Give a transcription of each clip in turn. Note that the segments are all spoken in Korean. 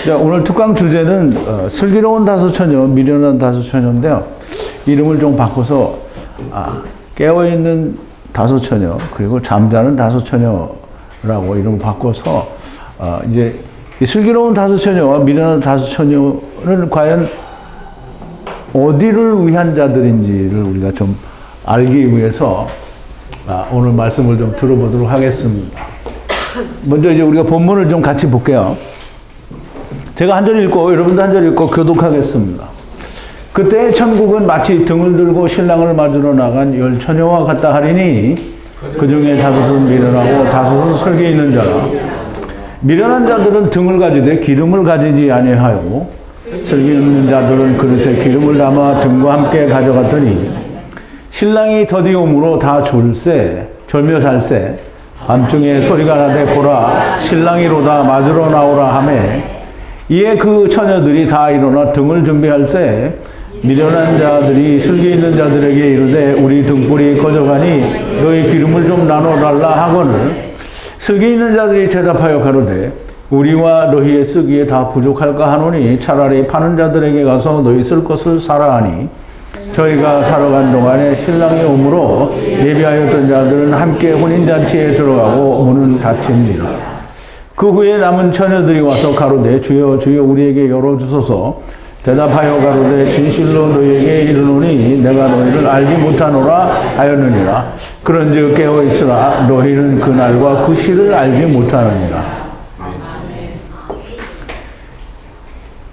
자, 오늘 특강 주제는 슬기로운 다섯 처녀, 미련한 다섯 처녀인데요. 이름을 좀 바꿔서 깨어있는 다섯 처녀 그리고 잠자는 다섯 처녀라고 이름을 바꿔서 이제 이 슬기로운 다섯 처녀와 미련한 다섯 처녀는 과연 어디를 위한 자들인지를 우리가 좀 알기 위해서 오늘 말씀을 좀 들어보도록 하겠습니다. 먼저 이제 우리가 본문을 좀 같이 볼게요. 제가 한 절 읽고 여러분도 한 절 읽고 교독하겠습니다. 그때 천국은 마치 등을 들고 신랑을 맞으러 나간 열 처녀와 같다 하리니 그 중에 다섯은 미련하고 다섯은 슬기 있는 자라. 미련한 자들은 등을 가지되 기름을 가지지 아니하고 슬기 있는 자들은 그릇에 기름을 담아 등과 함께 가져갔더니 신랑이 더디움으로 다 졸며 살세 밤중에 소리가 나되 보라 신랑이로다 맞으러 나오라 하매 이에 그 처녀들이 다 일어나 등을 준비할세 미련한 자들이 슬기 있는 자들에게 이르되 우리 등불이 꺼져가니 너희 기름을 좀 나눠달라 하거늘 슬기 있는 자들이 대답하여 가로되 우리와 너희의 쓰기에 다 부족할까 하노니 차라리 파는 자들에게 가서 너희 쓸 것을 사라 하니 저희가 사러 간 동안에 신랑이 오므로 예비하였던 자들은 함께 혼인잔치에 들어가고 문은 닫힙니다. 그 후에 남은 처녀들이 와서 가로되 주여 주여 우리에게 열어주소서. 대답하여 가로되 진실로 너희에게 이르노니 내가 너희를 알지 못하노라 하였느니라. 그런즉 깨어있으라 너희는 그날과 그 시를 알지 못하느니라.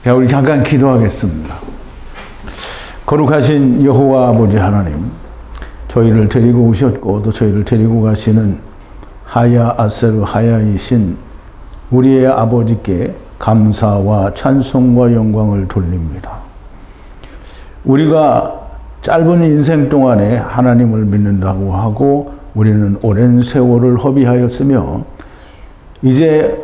자, 우리 잠깐 기도하겠습니다. 거룩하신 여호와 아버지 하나님, 저희를 데리고 오셨고 또 저희를 데리고 가시는 하야 아세르 하야이신 우리의 아버지께 감사와 찬송과 영광을 돌립니다. 우리가 짧은 인생 동안에 하나님을 믿는다고 하고 우리는 오랜 세월을 허비하였으며 이제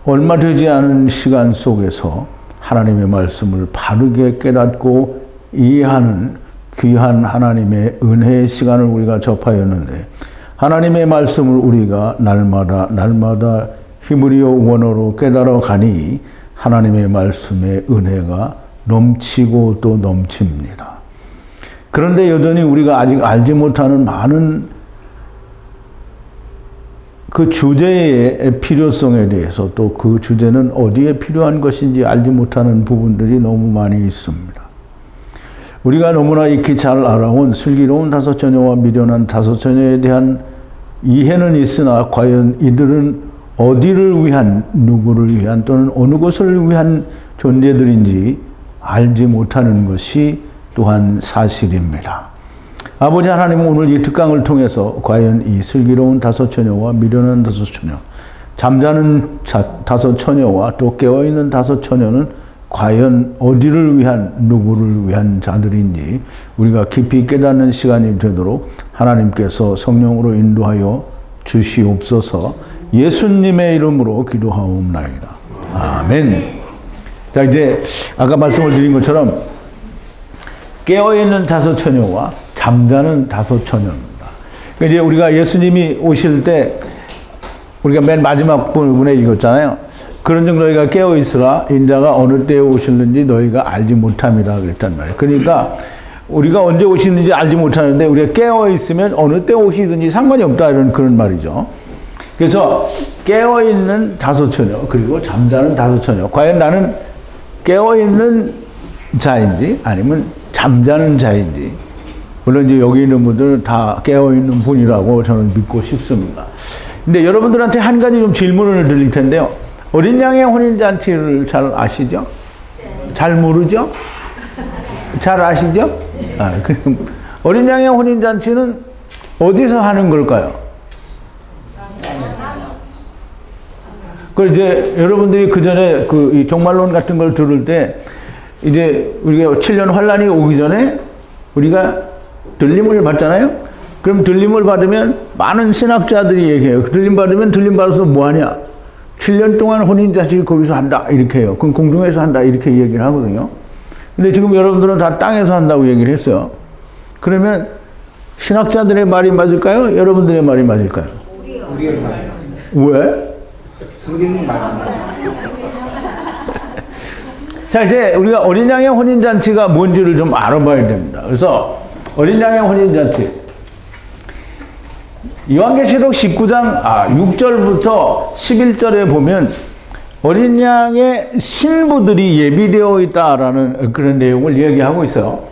얼마 되지 않은 시간 속에서 하나님의 말씀을 바르게 깨닫고 이해하는 귀한 하나님의 은혜의 시간을 우리가 접하였는데 하나님의 말씀을 우리가 날마다 히브리어 원어로 깨달아 가니 하나님의 말씀의 은혜가 넘치고 또 넘칩니다. 그런데 여전히 우리가 아직 알지 못하는 많은 그 주제의 필요성에 대해서 또 그 주제는 어디에 필요한 것인지 알지 못하는 부분들이 너무 많이 있습니다. 우리가 너무나 익히 잘 알아온 슬기로운 다섯 처녀와 미련한 다섯 처녀에 대한 이해는 있으나 과연 이들은 어디를 위한, 누구를 위한 또는 어느 것을 위한 존재들인지 알지 못하는 것이 또한 사실입니다. 아버지 하나님은 오늘 이 특강을 통해서 과연 이 슬기로운 다섯 처녀와 미련한 다섯 처녀, 잠자는 다섯 처녀와 또 깨어있는 다섯 처녀는 과연 어디를 위한, 누구를 위한 자들인지 우리가 깊이 깨닫는 시간이 되도록 하나님께서 성령으로 인도하여 주시옵소서. 예수님의 이름으로 기도하옵나이다. 아멘. 자, 이제 아까 말씀을 드린 것처럼 깨어있는 다섯 처녀와 잠자는 다섯 처녀입니다. 이제 우리가 예수님이 오실 때 우리가 맨 마지막 부분에 읽었잖아요. 그런즉 너희가 깨어있으라 인자가 어느 때에 오실는지 너희가 알지 못함이라 그랬단 말이에요. 그러니까 우리가 언제 오시는지 알지 못하는데 우리가 깨어있으면 어느 때 오시든지 상관이 없다 이런 그런 말이죠. 그래서 깨어있는 다섯 처녀 그리고 잠자는 다섯 처녀 과연 나는 깨어있는 자인지 아니면 잠자는 자인지 물론 이제 여기 있는 분들은 다 깨어있는 분이라고 저는 믿고 싶습니다. 근데 여러분들한테 한 가지 좀 질문을 드릴 텐데요. 어린 양의 혼인잔치를 잘 아시죠? 잘 모르죠? 잘 아시죠? 그럼 어린 양의 혼인잔치는 어디서 하는 걸까요? 그 이제 여러분들이 그 전에 이 종말론 같은 걸 들을 때 이제 우리가 7년 환란이 오기 전에 우리가 들림을 받잖아요. 그럼 들림을 받으면 많은 신학자들이 얘기해요. 들림 받으면 들림 받아서 뭐 하냐? 7년 동안 혼인잔치를 거기서 한다 이렇게 해요. 그럼 공중에서 한다 이렇게 얘기를 하거든요. 근데 지금 여러분들은 다 땅에서 한다고 얘기를 했어요. 그러면 신학자들의 말이 맞을까요? 여러분들의 말이 맞을까요? 우리의 말. 왜? 성경이 말씀하죠. 자, 이제 우리가 어린 양의 혼인잔치가 뭔지를 좀 알아봐야 됩니다. 그래서 어린 양의 혼인잔치. 요한계시록 19장 6절부터 11절에 보면 어린 양의 신부들이 예비되어 있다라는 그런 내용을 이야기하고 있어요.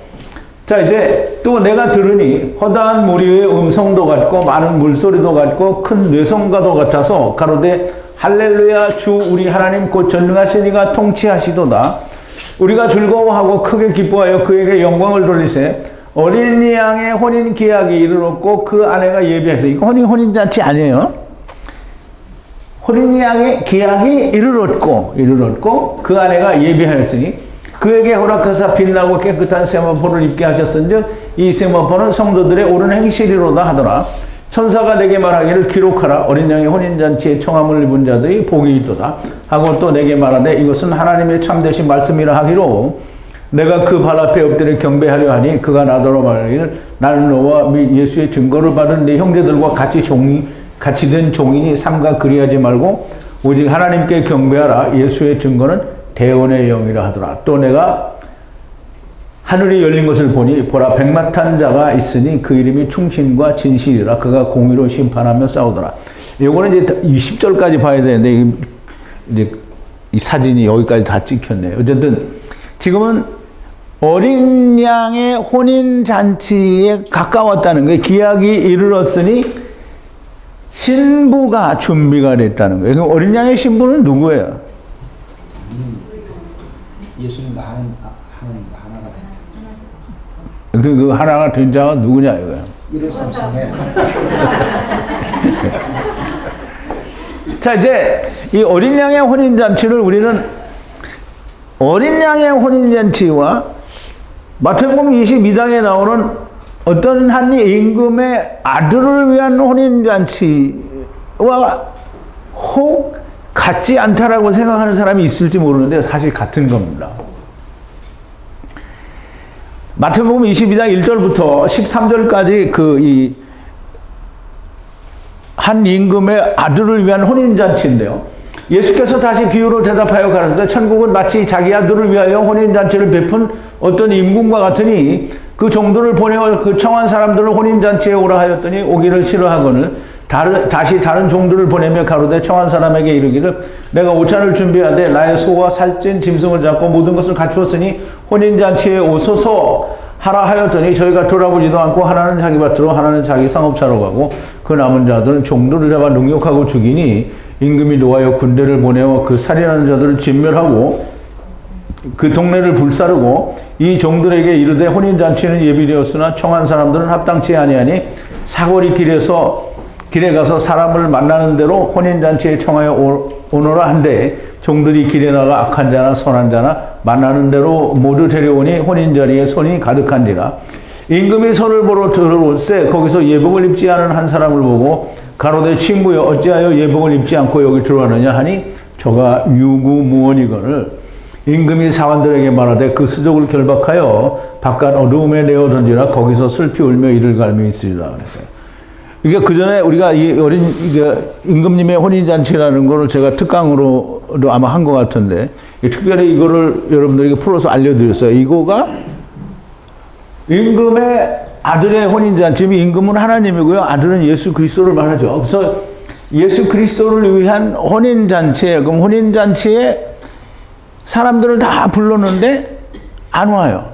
자, 이제 또 내가 들으니 허다한 무리의 음성도 같고 많은 물소리도 같고 큰 뇌성과도 같아서 가로되 할렐루야 주 우리 하나님 곧 전능하신 이가 통치하시도다. 우리가 즐거워하고 크게 기뻐하여 그에게 영광을 돌리세. 어린 양의 혼인 계약이 이르렀고 그 아내가 예비해서, 이거 혼인잔치 아니에요? 어린 양의 계약이 이르렀고 그 아내가 예비하였으니 그에게 허락하사 빛나고 깨끗한 세마포를 입게 하셨은즉 이 세마포는 성도들의 옳은 행실이로다 하더라. 천사가 내게 말하기를 기록하라. 어린 양의 혼인잔치에 청함을 입은 자들이 복이 있도다 하고 또 내게 말하되 이것은 하나님의 참되신 말씀이라 하기로 내가 그 발 앞에 엎드려 경배하려 하니 그가 나더러 말하기를 나는 너와 및 예수의 증거를 받은 네 형제들과 같이 된 종이니 삼가 그리하지 말고 오직 하나님께 경배하라. 예수의 증거는 대언의 영이라 하더라. 또 내가 하늘이 열린 것을 보니 보라 백마 탄 자가 있으니 그 이름이 충신과 진실이라. 그가 공의로 심판하며 싸우더라. 요거는 이제 20절까지 봐야 되는데 이제 이 사진이 여기까지 다 찍혔네요. 어쨌든 지금은 어린 양의 혼인 잔치에 가까웠다는 거예요. 기약이 이르렀으니 신부가 준비가 됐다는 거예요. 그럼 어린 양의 신부는 누구예요? 예수님과 하나가 된 자. 그 하나가 된 자가 누구냐 이거예요. 1월 3일에. 자, 이제 이 어린 양의 혼인 잔치를 우리는 어린 양의 혼인 잔치와 마태복음 22장에 나오는 어떤 한 임금의 아들을 위한 혼인 잔치와 혹 같지 않다라고 생각하는 사람이 있을지 모르는데 사실 같은 겁니다. 마태복음 22장 1절부터 13절까지 한 임금의 아들을 위한 혼인 잔치인데요. 예수께서 다시 비유로 대답하여 가라사대 천국은 마치 자기 아들을 위하여 혼인 잔치를 베푼 어떤 임금과 같으니 그 종들을 보내어 그 청한 사람들을 혼인 잔치에 오라 하였더니 오기를 싫어하거늘 다시 다른 종들을 보내며 가로되 청한 사람에게 이르기를 내가 오찬을 준비하되 나의 소와 살찐 짐승을 잡고 모든 것을 갖추었으니 혼인 잔치에 오소서 하라 하였더니 저희가 돌아보지도 않고 하나는 자기 밭으로 하나는 자기 상업차로 가고 그 남은 자들은 종들을 잡아 능욕하고 죽이니 임금이 노하여 군대를 보내어 그 살인하는 자들을 진멸하고 그 동네를 불사르고 이 종들에게 이르되 혼인잔치는 예비되었으나 청한 사람들은 합당치 아니하니 사거리 길에 가서 사람을 만나는 대로 혼인잔치에 청하여 오너라 한데 종들이 길에 나가 악한 자나 선한 자나 만나는 대로 모두 데려오니 혼인자리에 손이 가득한지라. 임금이 손을 보러 들어올세 거기서 예복을 입지 않은 한 사람을 보고 가로되 친구여 어찌하여 예복을 입지 않고 여기 들어왔느냐 하니 저가 유구무원이거늘 임금이 사관들에게 말하되 그 수족을 결박하여 바깥 어두움에 내어 던지라. 거기서 슬피 울며 이를 갈며 있으리라 그랬어요. 그러니까 그 전에 우리가 이 임금님의 혼인잔치라는 거를 제가 특강으로도 아마 한 것 같은데 특별히 이거를 여러분들에게 풀어서 알려드렸어요. 이거가 임금의 아들의 혼인잔치, 임금은 하나님이고요. 아들은 예수 그리스도를 말하죠. 그래서 예수 그리스도를 위한 혼인잔치에, 그럼 혼인잔치에 사람들을 다 불렀는데 안 와요.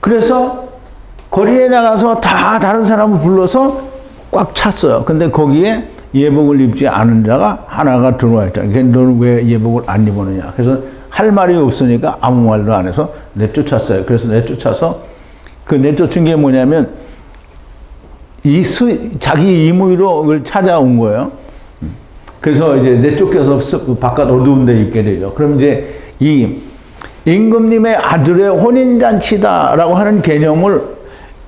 그래서 거리에 나가서 다 다른 사람을 불러서 꽉 찼어요. 근데 거기에 예복을 입지 않은 자가 하나가 들어와 있다. 그러니까 너는 왜 예복을 안 입었느냐. 그래서 할 말이 없으니까 아무 말도 안 해서 내쫓았어요. 그래서 내쫓아서 그 내쫓은 게 뭐냐면 자기 임의로 찾아온 거예요. 그래서 이제 내쫓겨서 바깥 어두운 데 있게 되죠. 그럼 이제 이 임금님의 아들의 혼인잔치다라고 하는 개념을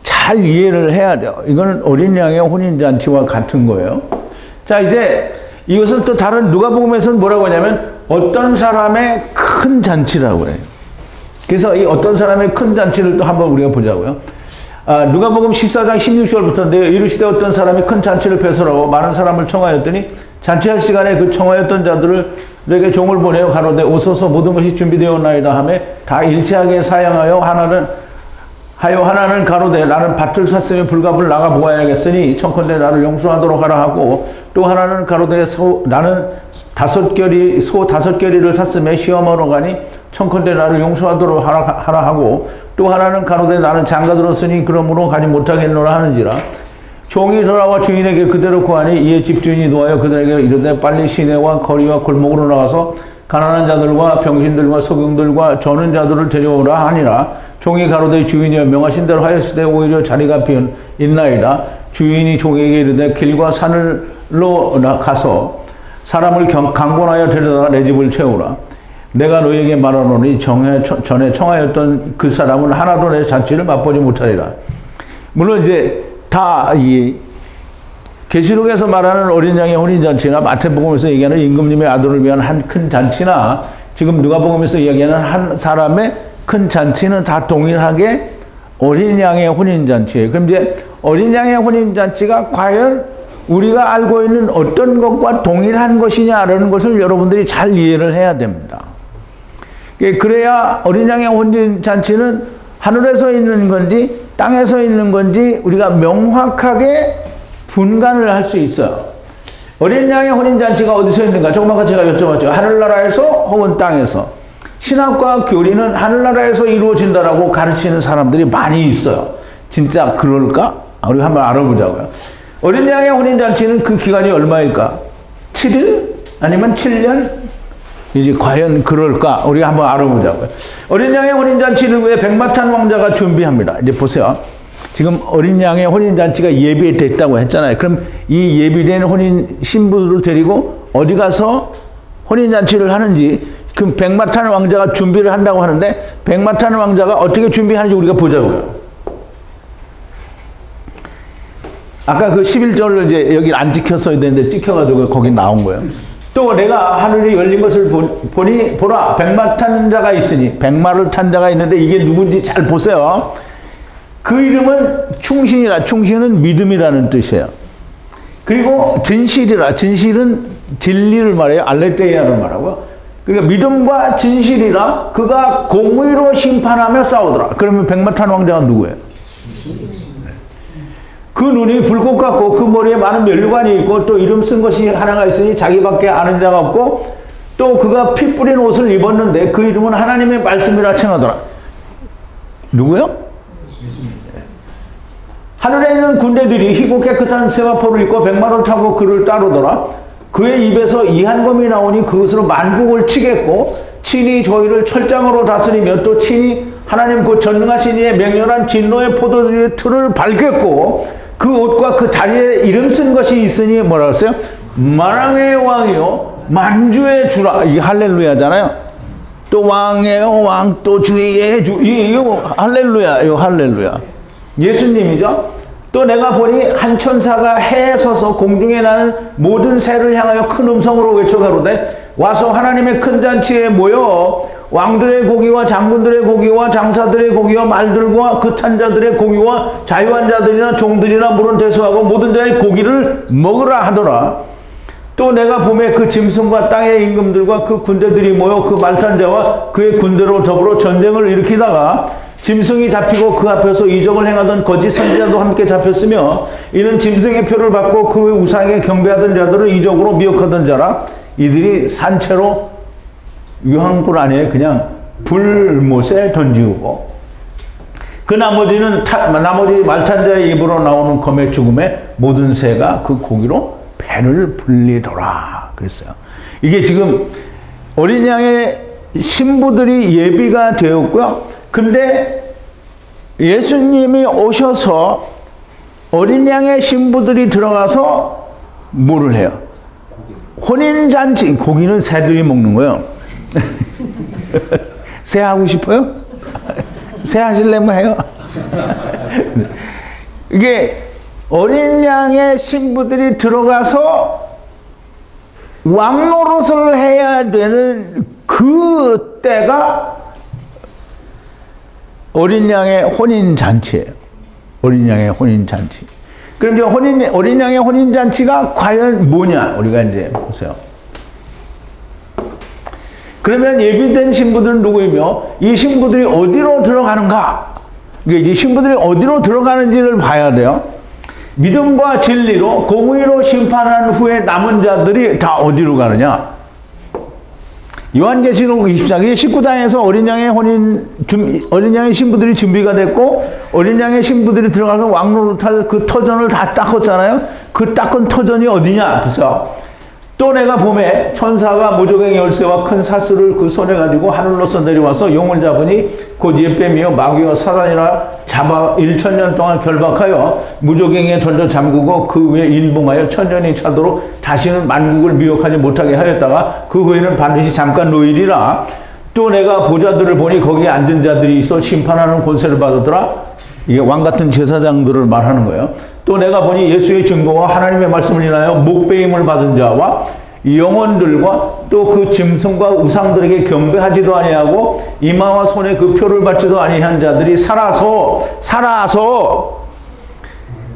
잘 이해를 해야 돼요. 이거는 어린 양의 혼인잔치와 같은 거예요. 자, 이제 이것은 또 다른 누가복음에서는 뭐라고 하냐면 어떤 사람의 큰 잔치라고 해요. 그래서 이 어떤 사람의 큰 잔치를 또 한번 우리가 보자고요. 누가복음 14장 16절부터인데요. 이르시되 어떤 사람이 큰 잔치를 배설하고 많은 사람을 청하였더니 잔치할 시간에 그 청하였던 자들을 너에게 종을 보내어 가로되 오소서 모든 것이 준비되었나이다 하며 다 일체하게 사양하여 하나는 가로되 나는 밭을 샀으며 불갑을 나가 보아야겠으니 청컨대 나를 용서하도록 하라 하고 또 하나는 가로되 나는 소 5결이를 샀으며 시험하러 가니 청컨대 나를 용서하도록 하라 하고 또 하나는 가로되 나는 장가 들었으니 그러므로 가지 못하겠노라 하는지라. 종이 돌아와 주인에게 그대로 구하니 이에 집주인이 노하여 그들에게 이르되 빨리 시내와 거리와 골목으로 나가서 가난한 자들과 병신들과 소경들과 저는 자들을 데려오라 하니라. 종이 가로되 주인이여 명하신 대로 하였으되 오히려 자리가 있나이다. 주인이 종에게 이르되 길과 산으로 가서 사람을 강권하여 데려다가 내 집을 채우라. 내가 너에게 말하노니 전에 청하였던 그 사람은 하나도 내 잔치를 맛보지 못하리라. 물론 이제 다 이 계시록에서 말하는 어린 양의 혼인 잔치나 마태복음에서 얘기하는 임금님의 아들을 위한 한 큰 잔치나 지금 누가복음에서 이야기하는 한 사람의 큰 잔치는 다 동일하게 어린 양의 혼인 잔치예요. 그럼 이제 어린 양의 혼인 잔치가 과연 우리가 알고 있는 어떤 것과 동일한 것이냐라는 것을 여러분들이 잘 이해를 해야 됩니다. 그래야 어린 양의 혼인 잔치는 하늘에서 있는 건지 땅에서 있는 건지 우리가 명확하게 분간을 할 수 있어요. 어린 양의 혼인잔치가 어디서 있는가? 조금 아까 제가 여쭤봤죠. 하늘나라에서 혹은 땅에서. 신학과 교리는 하늘나라에서 이루어진다라고 가르치는 사람들이 많이 있어요. 진짜 그럴까? 우리 한번 알아보자고요. 어린 양의 혼인잔치는 그 기간이 얼마일까? 7일? 아니면 7년? 이제 과연 그럴까? 우리가 한번 알아보자고요. 어린 양의 혼인잔치를 위해 백마탄 왕자가 준비합니다. 이제 보세요. 지금 어린 양의 혼인잔치가 예비됐다고 했잖아요. 그럼 이 예비된 혼인 신부들을 데리고 어디 가서 혼인잔치를 하는지 그 백마탄 왕자가 준비를 한다고 하는데 백마탄 왕자가 어떻게 준비하는지 우리가 보자고요. 아까 그 11절을 이제 여기 안 찍혔어야 되는데 찍혀가지고 거기 나온 거예요. 또 내가 하늘이 열린 것을 보니 보라 백마 탄 자가 있으니 백마를 탄 자가 있는데 이게 누군지 잘 보세요. 그 이름은 충신이라. 충신은 믿음이라는 뜻이에요. 그리고 진실이라. 진실은 진리를 말해요. 알레테이아를 말하고. 그러니까 믿음과 진실이라. 그가 공의로 심판하며 싸우더라. 그러면 백마 탄 왕자가 누구예요? 그 눈이 불꽃 같고 그 머리에 많은 면류관이 있고 또 이름 쓴 것이 하나가 있으니 자기밖에 아는 자가 없고 또 그가 피 뿌린 옷을 입었는데 그 이름은 하나님의 말씀이라 칭하더라. 누구요? 하늘에 있는 군대들이 희고 깨끗한 세마포를 입고 백마를 타고 그를 따르더라. 그의 입에서 이한검이 나오니 그것으로 만국을 치겠고 친히 저희를 철장으로 다스리며 또 친히 하나님 곧 전능하신 이의 맹렬한 진노의 포도주의 틀을 밟겠고 그 옷과 그 다리에 이름 쓴 것이 있으니 뭐라 그랬어요? 만왕의 왕이요 만주의 주라. 이게 할렐루야잖아요. 또 왕의 왕 또 주의 주. 이거 할렐루야. 이거 할렐루야. 예수님이죠. 또 내가 보니 한 천사가 해에 서서 공중에 나는 모든 새를 향하여 큰 음성으로 외쳐가로되 와서 하나님의 큰 잔치에 모여 왕들의 고기와 장군들의 고기와 장사들의 고기와 말들과 그 탄자들의 고기와 자유한 자들이나 종들이나 물은 대수하고 모든 자의 고기를 먹으라 하더라. 또 내가 봄에 그 짐승과 땅의 임금들과 그 군대들이 모여 그 말탄자와 그의 군대로 더불어 전쟁을 일으키다가 짐승이 잡히고 그 앞에서 이적을 행하던 거짓 선지자도 함께 잡혔으며 이는 짐승의 표를 받고 그 우상에 경배하던 자들을 이적으로 미혹하던 자라. 이들이 산채로 유황불 안에 그냥 불못에 던지우고 그 나머지 말탄자의 입으로 나오는 검의 죽음에 모든 새가 그 고기로 배를 불리더라 그랬어요. 이게 지금 어린 양의 신부들이 예비가 되었고요. 근데 예수님이 오셔서 어린 양의 신부들이 들어가서 뭐를 해요? 혼인잔치. 고기는 새들이 먹는 거예요. 새 하고 싶어요? 새 하실래면 해요. 이게 어린 양의 신부들이 들어가서 왕노릇을 해야 되는 그 때가 어린 양의 혼인잔치예요. 어린 양의 혼인잔치. 그럼 이제 어린 양의 혼인잔치가 과연 뭐냐? 우리가 이제 보세요. 그러면 예비된 신부들은 누구이며 이 신부들이 어디로 들어가는가? 이제 신부들이 어디로 들어가는지를 봐야 돼요. 믿음과 진리로 공의로 심판한 후에 남은 자들이 다 어디로 가느냐? 요한계시록 24기 19장에서 어린 양의 신부들이 준비가 됐고 어린 양의 신부들이 들어가서 왕노릇할 그 터전을 다 닦았잖아요. 그 닦은 터전이 어디냐? 그래서 또 내가 봄에 천사가 무저갱이 열쇠와 큰 사슬을 그 손에 가지고 하늘로서 내려와서 용을 잡으니 곧 옛뱀이요 마귀와 사단이라 잡아 1000년 동안 결박하여 무저갱이에 던져 잠그고 그 위에 인봉하여 1000년이 차도록 다시는 만국을 미혹하지 못하게 하였다가 그 후에는 반드시 잠깐 노일이라. 또 내가 보좌들을 보니 거기에 앉은 자들이 있어 심판하는 권세를 받았더라. 이게 왕같은 제사장들을 말하는 거예요. 또 내가 보니 예수의 증거와 하나님의 말씀을 인하여 목배임을 받은 자와 영혼들과 또 그 짐승과 우상들에게 경배하지도 아니하고 이마와 손에 그 표를 받지도 아니한 자들이 살아서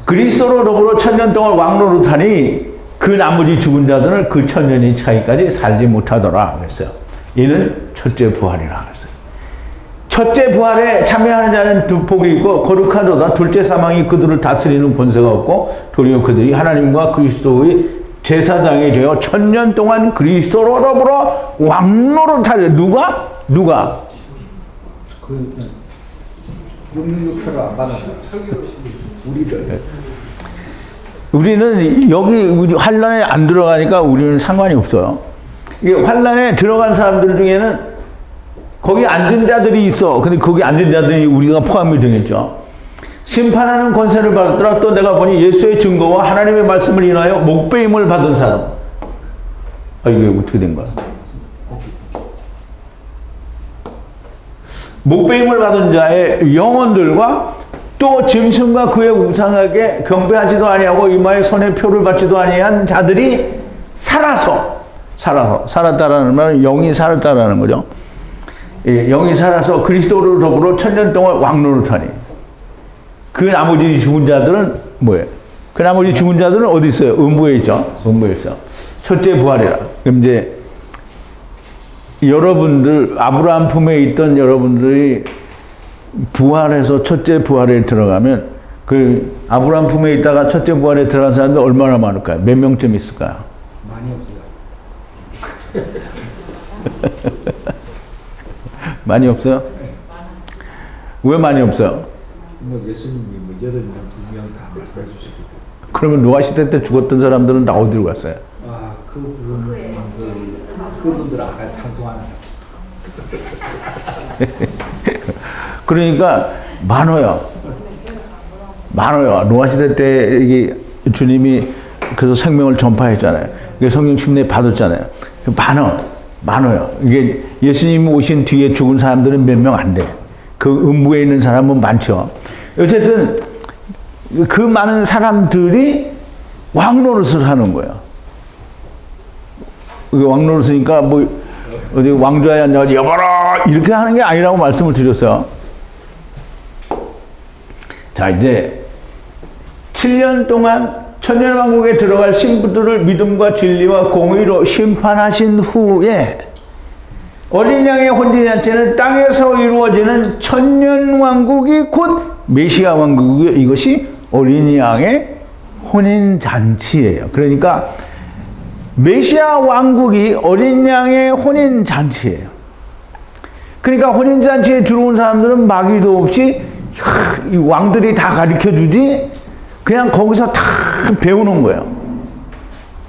그리스도로 더불어 1000년 동안 왕노릇하니 그 나머지 죽은 자들은 그 1000년이 차이까지 살지 못하더라 그랬어요. 이는 첫째 부활이라 그랬어요. 첫째 부활에 참여하는 자는 두 복이 있고 거룩하도다. 둘째 사망이 그들을 다스리는 권세가 없고 도리어 그들이 하나님과 그리스도의 제사장이 되어 1000년 동안 그리스도로 더불어 왕노릇하려. 누가? 그 666표를 안 받아서 우리를. 우리는 여기 환란에 안 들어가니까 우리는 상관이 없어요. 이게 환란에 들어간 사람들 중에는 거기 앉은 자들이 있어. 근데 거기 앉은 자들이 우리가 포함이 되겠죠. 심판하는 권세를 받았더라. 또 내가 보니 예수의 증거와 하나님의 말씀을 인하여 목배임을 받은 사람. 이게 어떻게 된 거야? 목배임을 받은 자의 영혼들과 또 짐승과 그의 우상에게 경배하지도 아니하고 이마에 손에 표를 받지도 아니한 자들이 살았다라는 말은 영이 살았다라는 거죠. 예, 영이 살아서 그리스도로 더불어 1000년 동안 왕노릇하니. 그 나머지 죽은 자들은 뭐예요? 그 나머지 죽은 자들은 어디 있어요? 음부에 있죠. 음부에 있어. 첫째 부활이라. 그럼 이제 여러분들 아브라함 품에 있던 여러분들이 부활해서 첫째 부활에 들어가면 그 아브라함 품에 있다가 첫째 부활에 들어간 사람들 얼마나 많을까요? 몇 명쯤 있을까요? 많이 없어요. 많이 없어요? 왜 많이 없어요? 뭐 예수님이 뭐 8명, 2명 다 말씀해 주셨기 때문에. 그러면 노아 시대 때 죽었던 사람들은 다 어디로 갔어요? 그분들 아까 찬송하는. 그러니까 많아요. 노아 시대 때 이게 주님이 그래서 생명을 전파했잖아요. 성령 침례 받았잖아요. 많아요. 이게 예수님이 오신 뒤에 죽은 사람들은 몇 명 안 돼. 그 음부에 있는 사람은 많죠. 어쨌든 그 많은 사람들이 왕노릇을 하는 거예요. 왕노릇이니까 뭐 어디 왕좌에 앉아 여봐라 이렇게 하는 게 아니라고 말씀을 드렸어요. 자, 이제 7년 동안 천년왕국에 들어갈 신부들을 믿음과 진리와 공의로 심판하신 후에 어린 양의 혼인잔치는 땅에서 이루어지는 천년왕국이 곧 메시아 왕국이고 이것이 어린 양의 혼인잔치예요. 그러니까 메시아 왕국이 어린 양의 혼인잔치예요. 그러니까 혼인잔치에 들어온 사람들은 마귀도 없이 이 왕들이 다 가르쳐주지 그냥 거기서 다 배우는 거예요.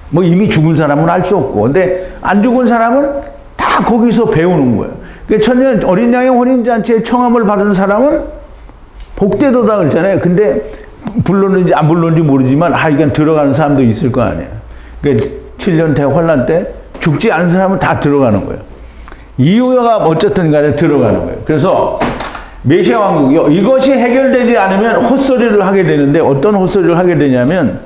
뭐 이미 죽은 사람은 알 수 없고 근데 안 죽은 사람은 다 거기서 배우는 거예요. 그러니까 천년 어린 양의 혼인잔치에 청함을 받은 사람은 복되도다 그러잖아요. 근데 불렀는지 안 불렀는지 모르지만 하여간 들어가는 사람도 있을 거 아니에요. 그러니까 7년 대환란 때 죽지 않은 사람은 다 들어가는 거예요. 이유가 어쨌든 간에 들어가는 거예요. 그래서 메시아 왕국이요. 이것이 해결되지 않으면 헛소리를 하게 되는데 어떤 헛소리를 하게 되냐면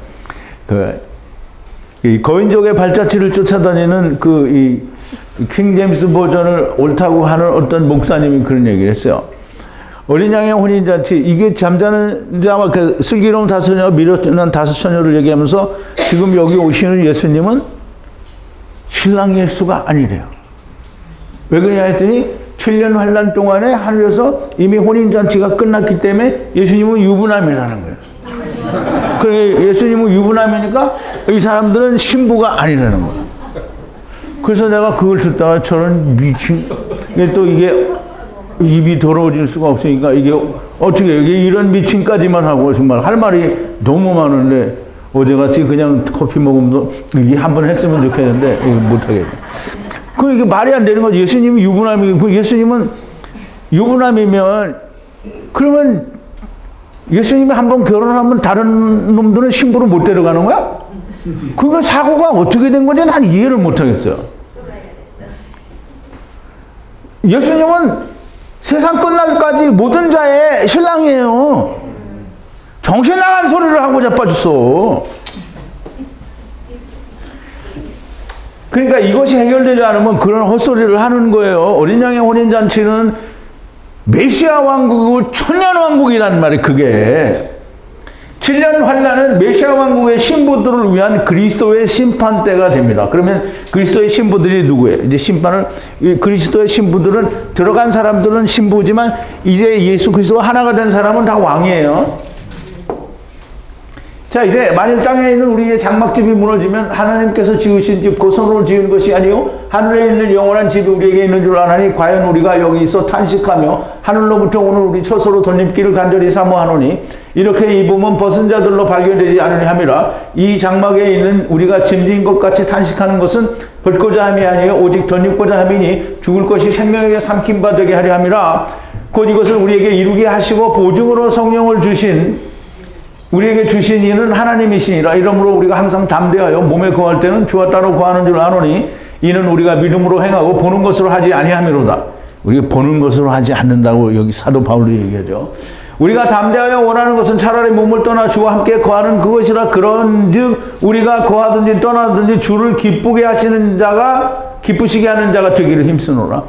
이 거인족의 발자취를 쫓아다니는 킹 제임스 버전을 옳다고 하는 어떤 목사님이 그런 얘기를 했어요. 어린 양의 혼인잔치 이게 잠자는 자와 그 슬기로운 다소녀 미련한 다소처녀를 얘기하면서 지금 여기 오시는 예수님은 신랑 예수가 아니래요. 왜 그러냐 했더니 7년 환란 동안에 하늘에서 이미 혼인잔치가 끝났기 때문에 예수님은 유부남이라는 거예요. 그래 예수님은 유부남이니까 이 사람들은 신부가 아니라는 거예요. 그래서 내가 그걸 듣다가 저는 미친, 또 이게 입이 더러워질 수가 없으니까 이게 어떻게 이게 이런 미친까지만 하고 정말 할 말이 너무 많은데 어제같이 그냥 커피 먹으면서 이게 한번 했으면 좋겠는데 이거 못하겠네. 그 이게 말이 안 되는 거죠. 예수님이 유부남이고 예수님은 유부남이면 그러면 예수님이 한번 결혼하면 다른 놈들은 신부를 못 데려가는 거야? 그러니까 사고가 어떻게 된 건지 난 이해를 못 하겠어요. 예수님은 세상 끝날까지 모든 자의 신랑이에요. 정신 나간 소리를 하고 자빠졌어. 그러니까 이것이 해결되지 않으면 그런 헛소리를 하는 거예요. 어린 양의 혼인잔치는 메시아 왕국이고 천년 왕국이란 말이 그게. 7년 환란은 메시아 왕국의 신부들을 위한 그리스도의 심판 때가 됩니다. 그러면 그리스도의 신부들이 누구예요? 이제 심판을 그리스도의 신부들은 들어간 사람들은 신부지만 이제 예수 그리스도가 하나가 된 사람은 다 왕이에요. 자 이제 만일 땅에 있는 우리의 장막집이 무너지면 하나님께서 지으신 집 그 손으로 지은 것이 아니요 하늘에 있는 영원한 집이 우리에게 있는 줄 아나니 과연 우리가 여기서 탄식하며 하늘로부터 오늘 우리 처소로 돌림길을 간절히 사모하노니 이렇게 입으면 벗은 자들로 발견되지 않으리 함이라. 이 장막에 있는 우리가 짐진 것 같이 탄식하는 것은 벗고자 함이 아니요 오직 덧입고자 함이니 죽을 것이 생명에게 삼킨 바 되게 하려 함이라. 곧 이것을 우리에게 이루게 하시고 보증으로 성령을 주신 우리에게 주신 이는 하나님이시니라. 이러므로 우리가 항상 담대하여 몸에 거할 때는 주와 따로 거하는 줄 아노니 이는 우리가 믿음으로 행하고 보는 것으로 하지 아니함이로다. 우리가 보는 것으로 하지 않는다고 여기 사도 바울이 얘기하죠. 우리가 담대하여 원하는 것은 차라리 몸을 떠나 주와 함께 거하는 그것이라. 그런즉 우리가 거하든지 떠나든지 주를 기쁘게 하시는 자가 기쁘시게 하는 자가 되기를 힘쓰노라.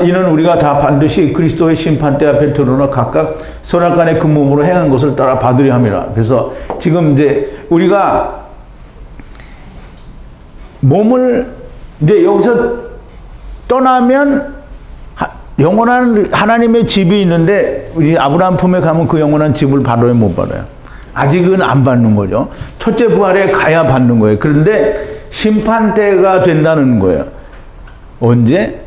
이는 우리가 다 반드시 그리스도의 심판대 앞에 드러나 각각 선악간의 그 몸으로 행한 것을 따라 받으려 함이라. 그래서 지금 이제 우리가 몸을 이제 여기서 떠나면 영원한 하나님의 집이 있는데 우리 아브라함 품에 가면 그 영원한 집을 받아요, 못 받아요? 아직은 안 받는 거죠. 첫째 부활에 가야 받는 거예요. 그런데 심판 때가 된다는 거예요. 언제?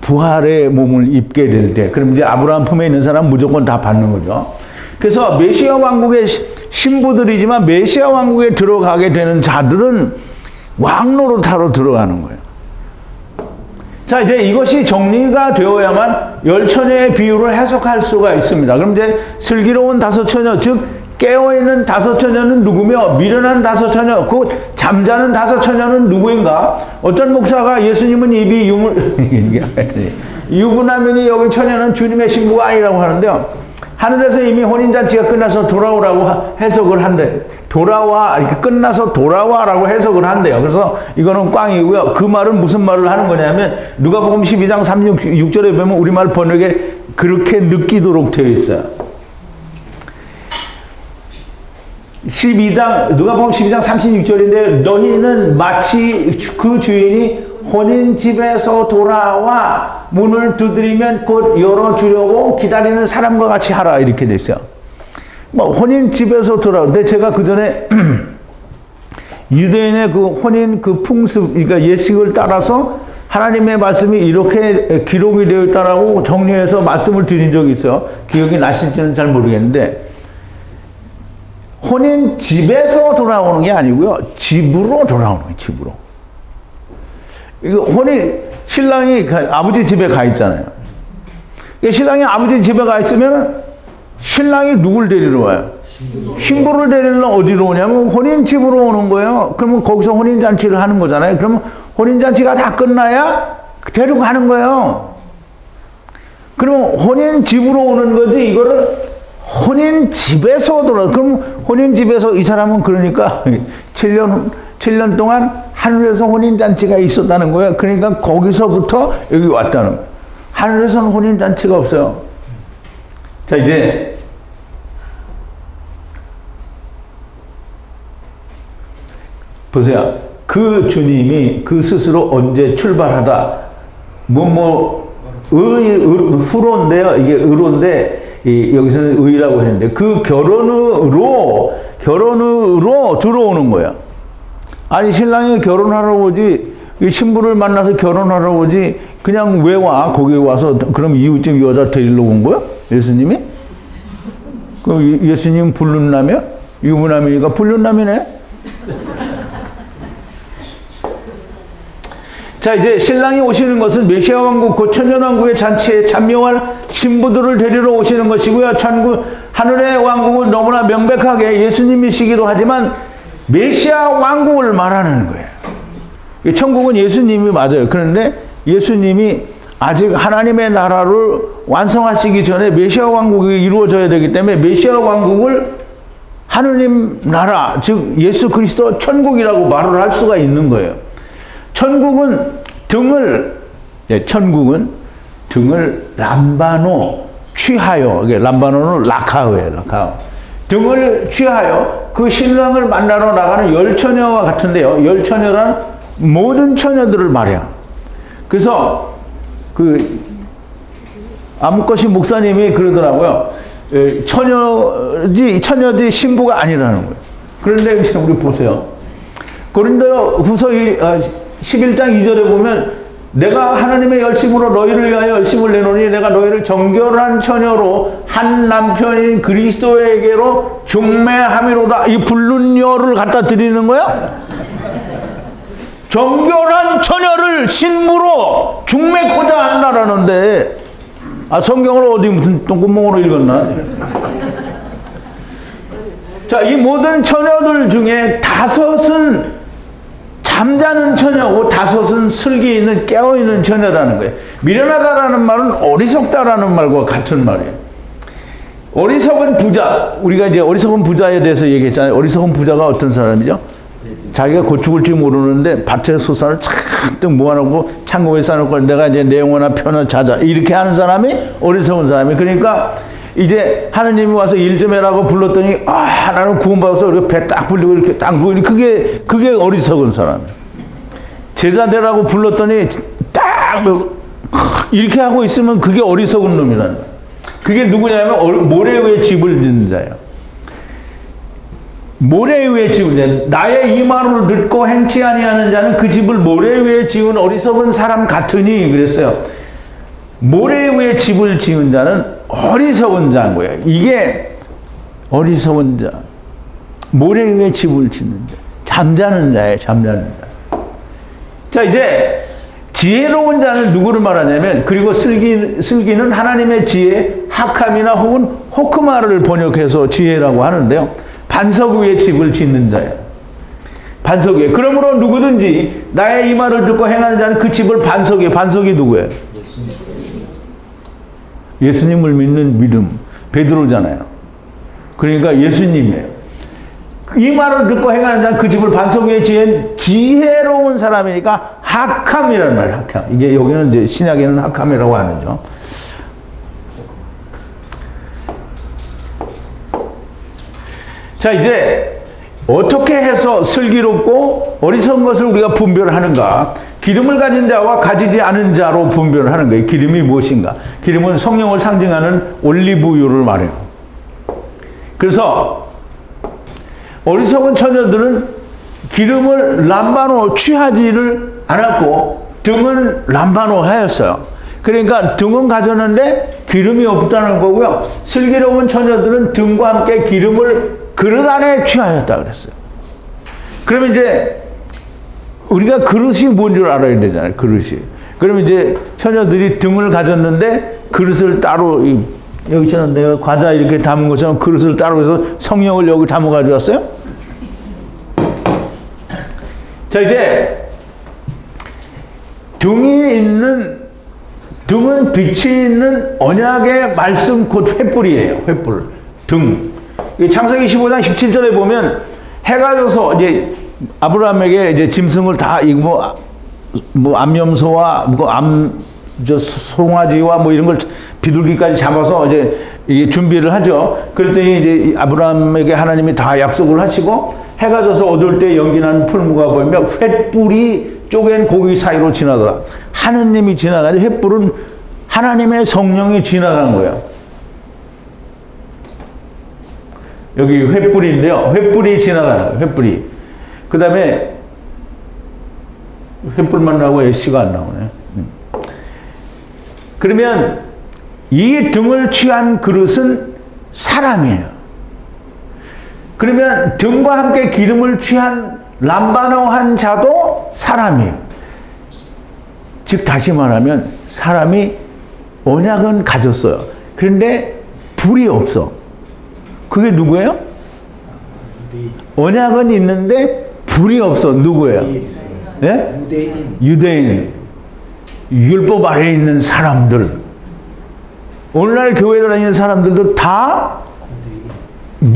부활의 몸을 입게 될 때. 그럼 이제 아브라함 품에 있는 사람 무조건 다 받는 거죠. 그래서 메시아 왕국의 신부들이지만 메시아 왕국에 들어가게 되는 자들은 왕노릇하러 들어가는 거예요. 자, 이제 이것이 정리가 되어야만 열처녀의 비유를 해석할 수가 있습니다. 그럼 이제 슬기로운 다섯 처녀, 즉 깨어있는 다섯 처녀는 누구며 미련한 다섯 처녀, 그 잠자는 다섯 처녀는 누구인가? 어떤 목사가 예수님은 입이 유부남이니 여기 처녀는 주님의 신부가 아니라고 하는데요. 하늘에서 이미 혼인잔치가 끝나서 돌아오라고 해석을 한대. 이렇게 끝나서 돌아와라고 해석을 한대요. 그래서 이거는 꽝이고요. 그 말은 무슨 말을 하는 거냐면 누가복음 12장 36절에 보면 우리말 번역에 그렇게 느끼도록 되어 있어요. 누가복음 12장 36절인데 너희는 마치 그 주인이 혼인집에서 돌아와 문을 두드리면 곧 열어주려고 기다리는 사람과 같이 하라 이렇게 돼 있어요. 뭐 혼인집에서 돌아오는데 제가 그 전에 유대인의 그 혼인 그 풍습, 그러니까 예식을 따라서 하나님의 말씀이 이렇게 기록이 되어 있다라고 정리해서 말씀을 드린 적이 있어요. 기억이 나실지는 잘 모르겠는데 혼인집에서 돌아오는 게 아니고요. 집으로 돌아오는 거예요. 집으로. 이거 신랑이 아버지 집에 가 있잖아요. 신랑이 아버지 집에 가 있으면 신랑이 누굴 데리러 와요? 신부를 데리러 어디로 오냐면 혼인집으로 오는 거예요. 그러면 거기서 혼인잔치를 하는 거잖아요. 그러면 혼인잔치가 다 끝나야 데려가는 거예요. 그러면 혼인집으로 오는 거지 이거를 혼인집에서 그럼 혼인집에서 이 사람은 그러니까 7년 동안 하늘에서 혼인잔치가 있었다는 거예요. 그러니까 거기서부터 여기 왔다는 거예요. 하늘에서는 혼인잔치가 없어요. 자, 이제 보세요. 그 주님이 그 스스로 언제 출발하다 후로인데요. 이게 의로인데, 여기서는 의라고 했는데, 그 결혼으로 들어오는 거야. 아니, 신랑이 결혼하러 오지, 이 신부를 만나서 결혼하러 오지, 그냥 왜 와? 거기 와서, 그럼 이웃집 여자 데리러 온 거야? 예수님이? 그 예수님 불륜남이야? 유부남이니까 불륜남이네? 자, 이제 신랑이 오시는 것은 메시아 왕국, 곧 천년왕국의 잔치에 참여할 신부들을 데리러 오시는 것이고요. 하늘의 왕국은 너무나 명백하게 예수님이시기도 하지만 메시아 왕국을 말하는 거예요. 천국은 예수님이 맞아요. 그런데 예수님이 아직 하나님의 나라를 완성하시기 전에 메시아 왕국이 이루어져야 되기 때문에 메시아 왕국을 하느님 나라, 즉 예수 그리스도 천국이라고 말을 할 수가 있는 거예요. 천국은 등을 람바노 취하여, 람바노는 라카흐예요, 라카흐. 등을 취하여 그 신랑을 만나러 나가는 열처녀와 같은데요. 열처녀란 모든 처녀들을 말해요. 그래서 아무것이 목사님이 그러더라고요. 처녀지 신부가 아니라는 거예요. 그런데 우리 보세요. 고린도 후서 11장 2절에 보면 내가 하나님의 열심으로 너희를 위하여 열심을 내노니 내가 너희를 정결한 처녀로 한 남편인 그리스도에게로 중매함이로다. 이 불륜녀를 갖다 드리는 거야? 정결한 처녀를 신부로 중매코자 한다라는데, 성경을 어디 무슨 똥구멍으로 읽었나? 자, 이 모든 처녀들 중에 5은 잠자는 처녀고 5은 슬기 있는 깨어있는 처녀라는 거예요. 미련하다라는 말은 어리석다라는 말과 같은 말이에요. 어리석은 부자, 우리가 이제 어리석은 부자에 대해서 얘기했잖아요. 어리석은 부자가 어떤 사람이죠? 자기가 곧 죽을지 모르는데 밭에 소산을 잔뜩 모아놓고 창고에 싸놓고 내가 이제 내 영혼아 편을 자자 이렇게 하는 사람이 어리석은 사람이. 그러니까 이제 하느님이 와서 일 좀 해라고 불렀더니 나는 구원받아서 이렇게 배 딱 불리고 이렇게 딱 누워, 그게 어리석은 사람. 제자되라고 불렀더니 딱 이렇게 하고 있으면 그게 어리석은 놈이라는 거야. 그게 누구냐면 모래 위에 집을 짓는 자예요. 모래 위에 집을 짓는 자. 나의 이 말을 듣고 행치 아니하는 자는 그 집을 모래 위에 지은 어리석은 사람 같으니 그랬어요. 모래 위에 집을 지은 자는 어리석은 자인 거예요. 이게 어리석은 자. 모래 위에 집을 짓는 자. 잠자는 자예요. 잠자는 자. 자, 이제 지혜로운 자는 누구를 말하냐면, 그리고 슬기는 하나님의 지혜, 하캄이나 혹은 호크마를 번역해서 지혜라고 하는데요. 반석 위에 집을 짓는 자예요. 반석 위에. 그러므로 누구든지 나의 이 말을 듣고 행하는 자는 그 집을 반석이 누구예요? 예수님을 믿는 믿음. 베드로잖아요. 그러니까 예수님이에요. 이 말을 듣고 행하는 자는 그 집을 반석 위에 지은 지혜로운 사람이니까 하캄이라는 말이에요. 하캄. 이게 여기는 이제 신약에는 하캄이라고 하는죠. 자, 이제 어떻게 해서 슬기롭고 어리석은 것을 우리가 분별하는가? 기름을 가진 자와 가지지 않은 자로 분별하는 거예요. 기름이 무엇인가? 기름은 성령을 상징하는 올리브유를 말해요. 그래서 어리석은 처녀들은 기름을 람바노 취하지를 않았고 등은 람바노 하였어요. 그러니까 등은 가졌는데 기름이 없다는 거고요. 슬기로운 처녀들은 등과 함께 기름을 그릇 안에 취하였다 그랬어요. 그러면 이제 우리가 그릇이 뭔 줄 알아야 되잖아요. 그릇이. 그러면 이제 처녀들이 등을 가졌는데 그릇을 따로, 여기처럼 내가 과자 이렇게 담은 것처럼 그릇을 따로 해서 성령을 여기 담아 가져왔어요. 자, 이제 등은 빛이 있는 언약의 말씀 곧 횃불이에요. 횃불. 등. 창세기 15장 17절에 보면 해가 져서 이제 아브라함에게 이제 짐승을 다 뭐 암염소와 송아지와 뭐 이런 걸 비둘기까지 잡아서 이제 이게 준비를 하죠. 그랬더니 이제 아브라함에게 하나님이 다 약속을 하시고 해가 져서 어두울 때 연기나는 풀무가 보이며 횃불이 쪼갠 고기 사이로 지나더라. 하느님이 지나가지 횃불은 하나님의 성령이 지나간 거예요. 여기 횃불인데요. 횃불이 지나가는 거예요. 횃불이. 그 다음에 횃불만 나오고 애쉬가 안 나오네. 그러면 이 등을 취한 그릇은 사람이에요. 그러면 등과 함께 기름을 취한 람바노한 자도 사람이에요. 즉 다시 말하면 사람이 언약은 가졌어요. 그런데 불이 없어. 그게 누구예요? 언약은 있는데 불이 없어. 누구예요? 예? 유대인. 율법 아래에 있는 사람들. 오늘날 교회 다니는 사람들도 다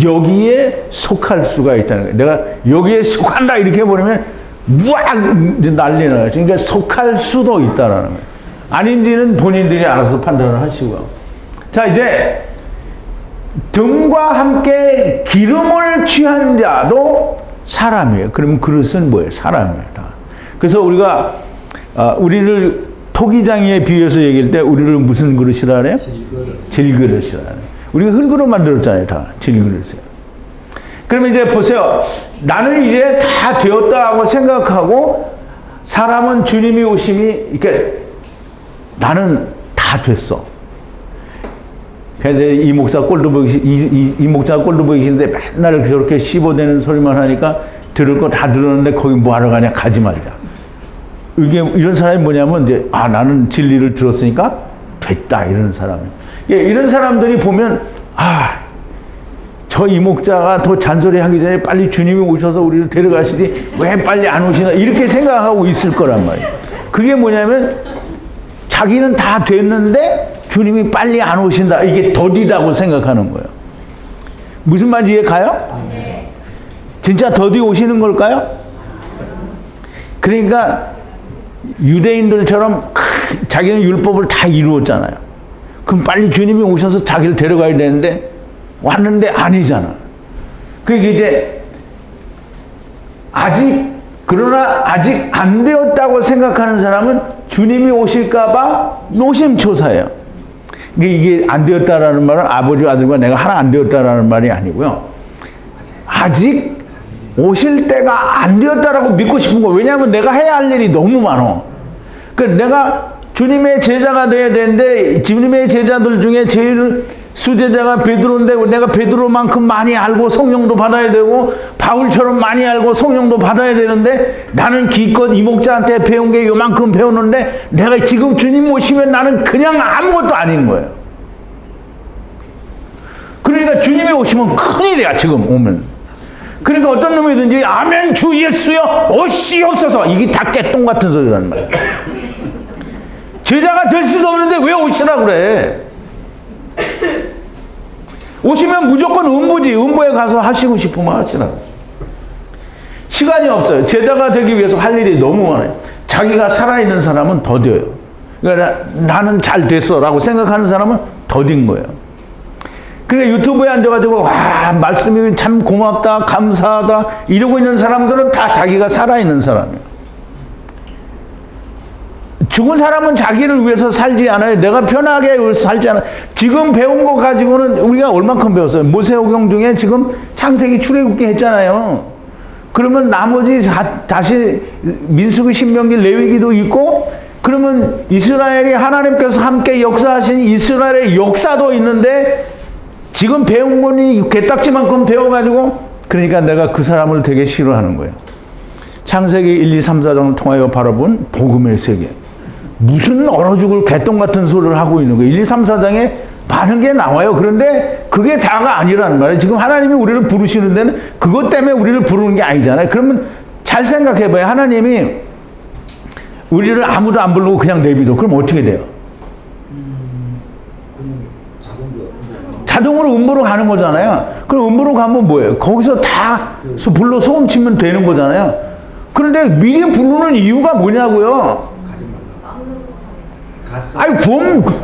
여기에 속할 수가 있다는 거예요. 내가 여기에 속한다 이렇게 해버리면 무악 난리 나요. 그러니까 속할 수도 있다는 거예요. 아닌지는 본인들이 알아서 판단을 하시고요. 자, 이제 등과 함께 기름을 취한 자도 사람이에요. 그러면 그릇은 뭐예요? 사람이에요. 다. 그래서 우리가 우리를 토기장이에 비유해서 얘기할 때 우리를 무슨 그릇이라 그래요? 질그릇이라 그래요. 우리가 흙으로 만들었잖아요. 다 질그릇이에요. 그러면 이제 보세요. 나는 이제 다 되었다고 생각하고 사람은 주님이 오심이 이렇게 나는 다 됐어. 그래서 이 목사 꼴도 보기 이 목사 꼴도 보기 싫은데 맨날 저렇게 씹어대는 소리만 하니까 들을 거 다 들었는데 거기 뭐 하러 가냐? 가지 말자. 이게 이런 사람이 뭐냐면 이제 나는 진리를 들었으니까 됐다 이런 사람이. 예, 이런 사람들이 보면 저 이목자가 더 잔소리하기 전에 빨리 주님이 오셔서 우리를 데려가시지 왜 빨리 안 오시나 이렇게 생각하고 있을 거란 말이에요. 그게 뭐냐면 자기는 다 됐는데 주님이 빨리 안 오신다 이게 더디다고 생각하는 거예요. 무슨 말인지 이해 가요? 진짜 더디 오시는 걸까요? 그러니까 유대인들처럼 자기는 율법을 다 이루었잖아요. 그럼 빨리 주님이 오셔서 자기를 데려가야 되는데 왔는데 아니잖아. 그게 이제 그러나 아직 안 되었다고 생각하는 사람은 주님이 오실까봐 노심초사해요. 이게 안 되었다라는 말은 아버지와 아들과 내가 하나 안 되었다라는 말이 아니고요. 아직 오실 때가 안 되었다라고 믿고 싶은 거예요. 왜냐하면 내가 해야 할 일이 너무 많아. 그러니까 내가 주님의 제자가 돼야 되는데 주님의 제자들 중에 제일 수제자가 베드로인데 내가 베드로만큼 많이 알고 성령도 받아야 되고 바울처럼 많이 알고 성령도 받아야 되는데 나는 기껏 이목자한테 배운 게 요만큼 배웠는데 내가 지금 주님 오시면 나는 그냥 아무것도 아닌 거예요. 그러니까 주님이 오시면 큰일이야. 지금 오면. 그러니까 어떤 놈이든지 아멘 주 예수여 오시옵소서 이게 다 깨똥 같은 소리란 말이야. 제자가 될 수도 없는데 왜 오시라 그래? 오시면 무조건 음부지. 음부에 가서 하시고 싶으면 하시라. 시간이 없어요. 제자가 되기 위해서 할 일이 너무 많아요. 자기가 살아있는 사람은 더뎌요. 그러니까 나는 잘 됐어 라고 생각하는 사람은 더딘 거예요. 그래 유튜브에 앉아가지고 와 말씀이 참 고맙다 감사하다 이러고 있는 사람들은 다 자기가 살아있는 사람이에요. 죽은 사람은 자기를 위해서 살지 않아요. 내가 편하게 위해서 살지 않아요. 지금 배운 거 가지고는 우리가 얼만큼 배웠어요. 모세오경 중에 지금 창세기 출애굽기 했잖아요. 그러면 나머지 다시 민수기 신명기 레위기도 있고 그러면 이스라엘이 하나님께서 함께 역사하신 이스라엘의 역사도 있는데 지금 배운 거니 개딱지만큼 배워가지고 그러니까 내가 그 사람을 되게 싫어하는 거예요. 창세기 1, 2, 3, 4장을 통하여 바라본 복음의 세계. 무슨 얼어 죽을 개똥 같은 소리를 하고 있는 거예요. 1, 2, 3, 4장에 많은 게 나와요. 그런데 그게 다가 아니라는 말이에요. 지금 하나님이 우리를 부르시는 데는 그것 때문에 우리를 부르는 게 아니잖아요. 그러면 잘 생각해 봐요. 하나님이 우리를 아무도 안 부르고 그냥 내비둬. 그럼 어떻게 돼요? 자동으로 음부로 가는 거잖아요. 그럼 음부로 가면 뭐예요? 거기서 다 불러 소금 치면 되는 거잖아요. 그런데 미리 부르는 이유가 뭐냐고요? 아니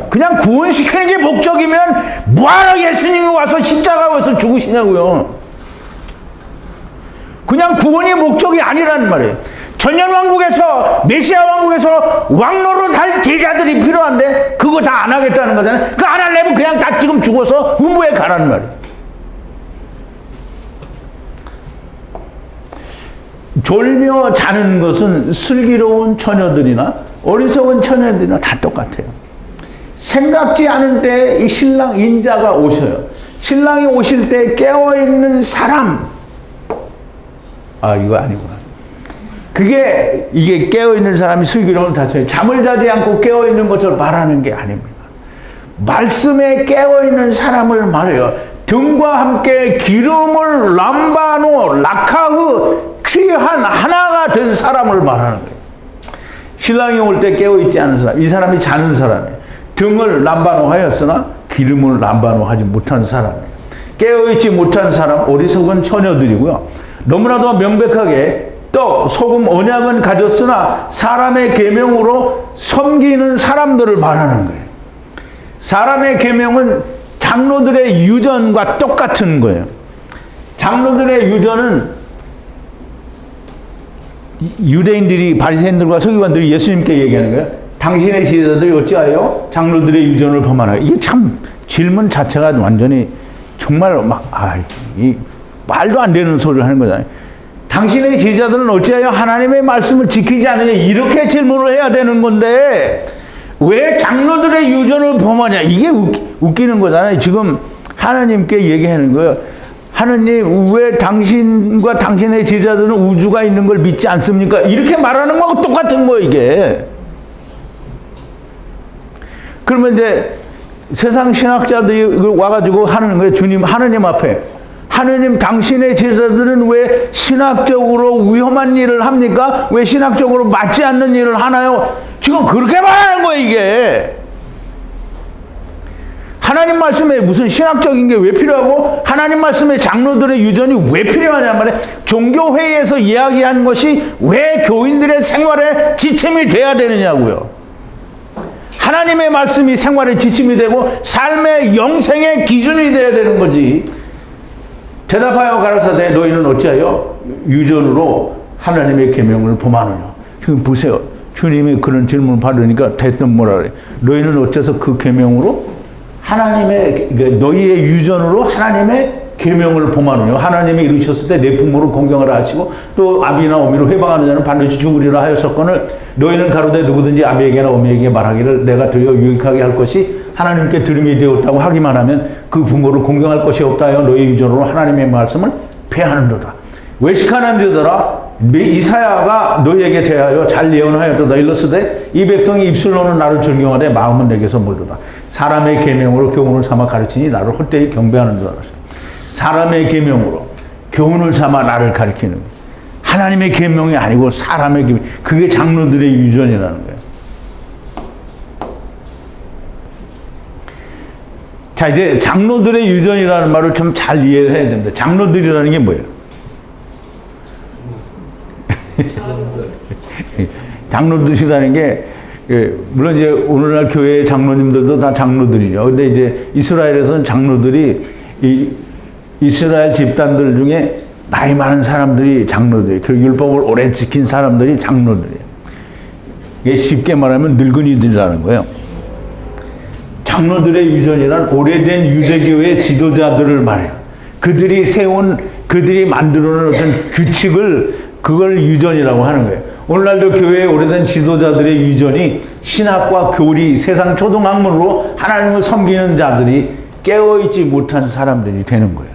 그냥 구원시키는 게 목적이면 뭐하러 예수님이 와서 십자가에서 죽으시냐고요. 그냥 구원이 목적이 아니라는 말이에요. 천년왕국에서 메시아 왕국에서 왕노릇 할 제자들이 필요한데 그거 다 안 하겠다는 거잖아요. 그거 안 하려면 그냥 다 지금 죽어서 음부에 가라는 말이에요. 졸며 자는 것은 슬기로운 처녀들이나 어리석은 처녀들이나 다 똑같아요. 생각지 않은 때 이 신랑 인자가 오셔요. 신랑이 오실 때 깨어있는 사람. 아, 이거 아니구나. 이게 깨어있는 사람이 슬기로운 자처예요. 잠을 자지 않고 깨어있는 것을 말하는 게 아닙니다. 말씀에 깨어있는 사람을 말해요. 등과 함께 기름을 람바노 라카흐 취한 하나가 된 사람을 말하는 거예요. 신랑이 올 때 깨어있지 않은 사람, 이 사람이 자는 사람이에요. 등을 람바노 하였으나 기름을 람바노 하지 못한 사람이에요. 깨어있지 못한 사람, 어리석은 처녀들이고요. 너무나도 명백하게 떡, 소금, 언약은 가졌으나 사람의 계명으로 섬기는 사람들을 말하는 거예요. 사람의 계명은 장로들의 유전과 똑같은 거예요. 장로들의 유전은 유대인들이 바리새인들과 서기관들이 예수님께 얘기하는 거예요. 당신의 지도자들이 어찌하여 장로들의 유전을 범하나. 이게 참 질문 자체가 완전히 정말 이 말도 안 되는 소리를 하는 거잖아요. 당신의 제자들은 어찌하여 하나님의 말씀을 지키지 않느냐, 이렇게 질문을 해야 되는 건데 왜 장로들의 유전을 범하냐, 이게 웃기는 거잖아요. 지금 하나님께 얘기하는 거예요. 하느님, 왜 당신과 당신의 제자들은 우주가 있는 걸 믿지 않습니까? 이렇게 말하는 거하고 똑같은 거예요, 이게. 그러면 이제 세상 신학자들이 와가지고 하는 거예요. 주님, 하느님 앞에. 하느님, 당신의 제자들은 왜 신학적으로 위험한 일을 합니까? 왜 신학적으로 맞지 않는 일을 하나요? 지금 그렇게 말하는 거예요, 이게. 하나님 말씀에 무슨 신학적인 게 왜 필요하고 하나님 말씀에 장로들의 유전이 왜 필요하냐 말이에요. 종교회의에서 이야기한 것이 왜 교인들의 생활에 지침이 돼야 되느냐고요. 하나님의 말씀이 생활의 지침이 되고 삶의 영생의 기준이 돼야 되는 거지. 대답하여 가라사대 너희는 어찌하여 유전으로 하나님의 계명을 범하느냐. 지금 보세요. 주님이 그런 질문을 받으니까 대뜸 뭐라 그래. 너희는 어째서 그 계명으로 하나님의, 너희의 유전으로 하나님의 계명을 범하느냐. 하나님이 이루셨을 때 내 부모를 공경하라 하시고 또 아비나 어미를 회방하는 자는 반드시 죽으리라 하였었거늘 너희는 가로되 누구든지 아비에게나 어미에게 말하기를 내가 드려 유익하게 할 것이 하나님께 들음이 되었다고 하기만 하면 그 부모를 공경할 것이 없다 하여 너희 유전으로 하나님의 말씀을 폐하는도다. 외식하는 자들아, 이사야가 너희에게 대하여 잘 예언하였도다. 일렀으되 이 백성이 입술로는 나를 존경하되 마음은 내게서 멀도다. 사람의 계명으로 교훈을 삼아 가르치니 나를 헛되이 경배하는 줄 알았어요. 사람의 계명으로 교훈을 삼아 나를 가르치는 거예요. 하나님의 계명이 아니고 사람의 계명. 그게 장로들의 유전이라는 거예요. 자, 이제 장로들의 유전이라는 말을 좀 잘 이해를 해야 됩니다. 장로들이라는 게 뭐예요? 장로들이라는 게, 물론 이제 오늘날 교회의 장로님들도 다 장로들이죠. 근데 이제 이스라엘에서는 장로들이 이스라엘 집단들 중에 나이 많은 사람들이 장로들이에요. 그 율법을 오래 지킨 사람들이 장로들이에요. 이게 쉽게 말하면 늙은이들이라는 거예요. 장로들의 유전이란 오래된 유대교의 지도자들을 말해요. 그들이 만들어놓은 어떤 규칙을, 그걸 유전이라고 하는 거예요. 오늘날도 교회의 오래된 지도자들의 유전이 신학과 교리, 세상 초등학문으로 하나님을 섬기는 자들이 깨어있지 못한 사람들이 되는 거예요.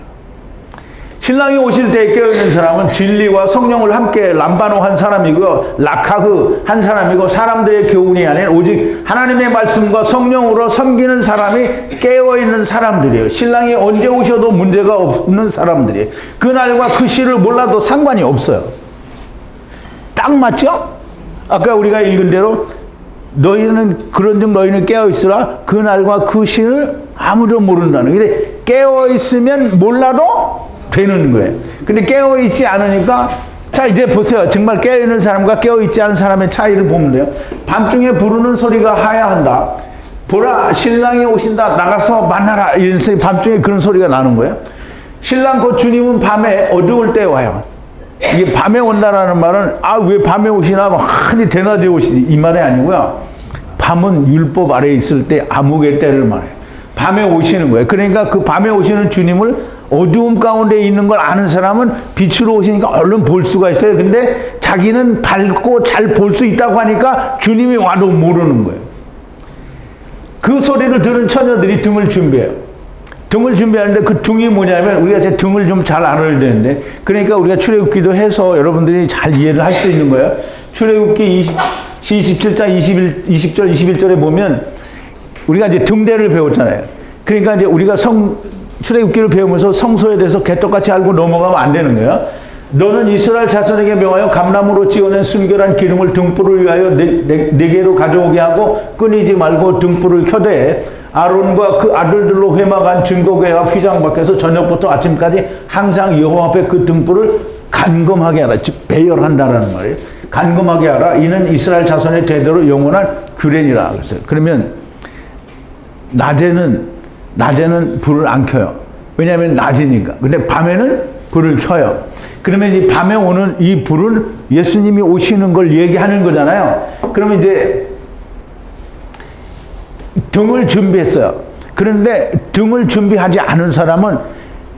신랑이 오실 때 깨어있는 사람은 진리와 성령을 함께 람바노한 사람이고요. 라카흐 한 사람이고 사람들의 교훈이 아닌 오직 하나님의 말씀과 성령으로 섬기는 사람이 깨어있는 사람들이에요. 신랑이 언제 오셔도 문제가 없는 사람들이에요. 그날과 그 시를 몰라도 상관이 없어요. 딱 맞죠? 아까 우리가 읽은 대로 너희는 그런즉 너희는 깨어있으라 그날과 그 시를 아무도 모른다는 거예요. 깨어있으면 몰라도 되는 거예요. 근데 깨어있지 않으니까, 자, 이제 보세요. 정말 깨어있는 사람과 깨어있지 않은 사람의 차이를 보면 돼요. 밤중에 부르는 소리가 하야한다. 보라, 신랑이 오신다. 나가서 만나라. 이런 밤중에 그런 소리가 나는 거예요. 신랑 곧 주님은 밤에 어두울 때 와요. 이게 밤에 온다라는 말은 왜 밤에 오시나 많이 대낮에 오시지 이 말이 아니고요. 밤은 율법 아래에 있을 때 암흑의 때를 말해요. 밤에 오시는 거예요. 그러니까 그 밤에 오시는 주님을 어두움 가운데 있는 걸 아는 사람은 빛으로 오시니까 얼른 볼 수가 있어요. 근데 자기는 밝고 잘 볼 수 있다고 하니까 주님이 와도 모르는 거예요. 그 소리를 들은 처녀들이 등을 준비해요. 등을 준비하는데 그 등이 뭐냐면 우리가 제 등을 좀 잘 알아야 되는데 그러니까 우리가 출애굽기도 해서 여러분들이 잘 이해를 할 수 있는 거예요. 출애굽기 27장 20절 21절에 보면 우리가 이제 등대를 배웠잖아요. 그러니까 이제 우리가 출애굽기를 배우면서 성소에 대해서 개떡같이 알고 넘어가면 안 되는 거예요. 너는 이스라엘 자손에게 명하여 감나무로 찌어낸 순결한 기름을 등불을 위하여 네 개로 가져오게 하고 끊이지 말고 등불을 켜되 아론과 그 아들들로 회막한 증거궤와 휘장 밖에서 저녁부터 아침까지 항상 여호와 앞에 그 등불을 간검하게 하라. 즉 배열한다라는 말이에요. 간검하게 하라. 이는 이스라엘 자손의 대대로 영원한 규례니라. 그랬어요. 그러면 낮에는 불을 안 켜요. 왜냐하면 낮이니까. 근데 밤에는 불을 켜요. 그러면 이 밤에 오는 이 불은 예수님이 오시는 걸 얘기하는 거잖아요. 그러면 이제 등을 준비했어요. 그런데 등을 준비하지 않은 사람은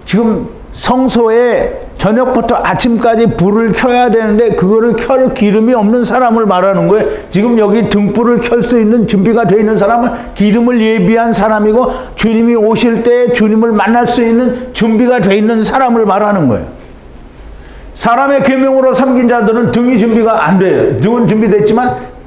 지금 성소에 저녁부터 아침까지 불을 켜야 되는데 그거를 켤 기름이 없는 사람을 말하는 거예요. 지금 여기 등불을 켤 수 있는 준비가 되어 있는 사람은 기름을 예비한 사람이고 주님이 오실 때 주님을 만날 수 있는 준비가 되어 있는 사람을 말하는 거예요. 사람의 계명으로 섬긴 자들은 등이 준비가 안 돼요. 등은 준비됐지만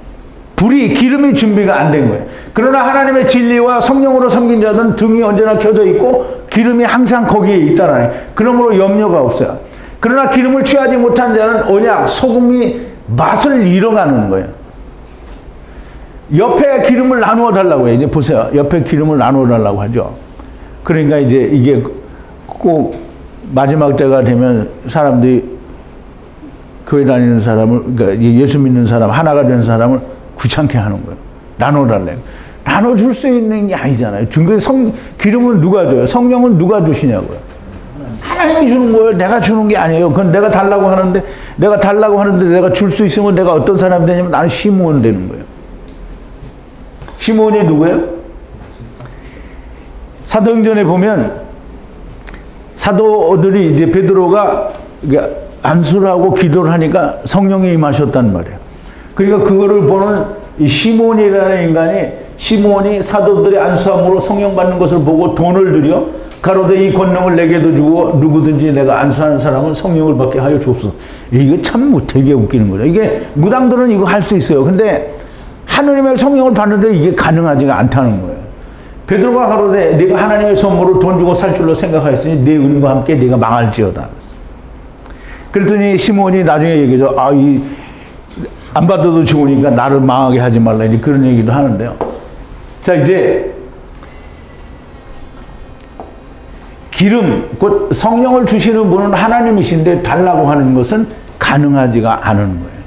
기름이 준비가 안 된 거예요. 그러나 하나님의 진리와 성령으로 섬긴 자들은 등이 언제나 켜져 있고 기름이 항상 거기에 있다는 거예요. 그러므로 염려가 없어요. 그러나 기름을 취하지 못한 자는 언약, 소금이 맛을 잃어가는 거예요. 옆에 기름을 나누어 달라고 해요. 이제 보세요. 옆에 기름을 나누어 달라고 하죠. 그러니까 이제 이게 꼭 마지막 때가 되면 사람들이 교회 다니는 사람을, 그러니까 예수 믿는 사람, 하나가 된 사람을 귀찮게 하는 거예요. 나눠달래요. 나눠줄 수 있는 게 아니잖아요. 기름은 누가 줘요? 성령은 누가 주시냐고요? 하나님이 주는 거예요. 내가 주는 게 아니에요. 그건 내가 달라고 하는데 내가 줄 수 있으면 내가 어떤 사람이 되냐면 나는 시므온 되는 거예요. 시므온이 누구예요? 사도행전에 보면 사도들이 이제 베드로가 안수를 하고 기도를 하니까 성령이 임하셨단 말이에요. 그러니까 그거를 보는 이 시몬이라는 인간이 시몬이 사도들의 안수함으로 성령 받는 것을 보고 돈을 들여 가로되 이 권능을 내게도 주고 누구든지 내가 안수하는 사람은 성령을 받게 하여 주옵소서. 이거 참 되게 웃기는 거죠. 이게 무당들은 이거 할 수 있어요. 근데 하느님의 성령을 받는데 이게 가능하지가 않다는 거예요. 베드로가 가로되 네가 하나님의 선물을 돈 주고 살 줄로 생각하였으니 네 은과 함께 네가 망할지어다. 그랬더니 시몬이 나중에 얘기죠. 안 받아도 좋으니까 나를 망하게 하지 말라. 그런 얘기도 하는데요. 자, 이제 기름, 곧 성령을 주시는 분은 하나님이신데 달라고 하는 것은 가능하지가 않은 거예요.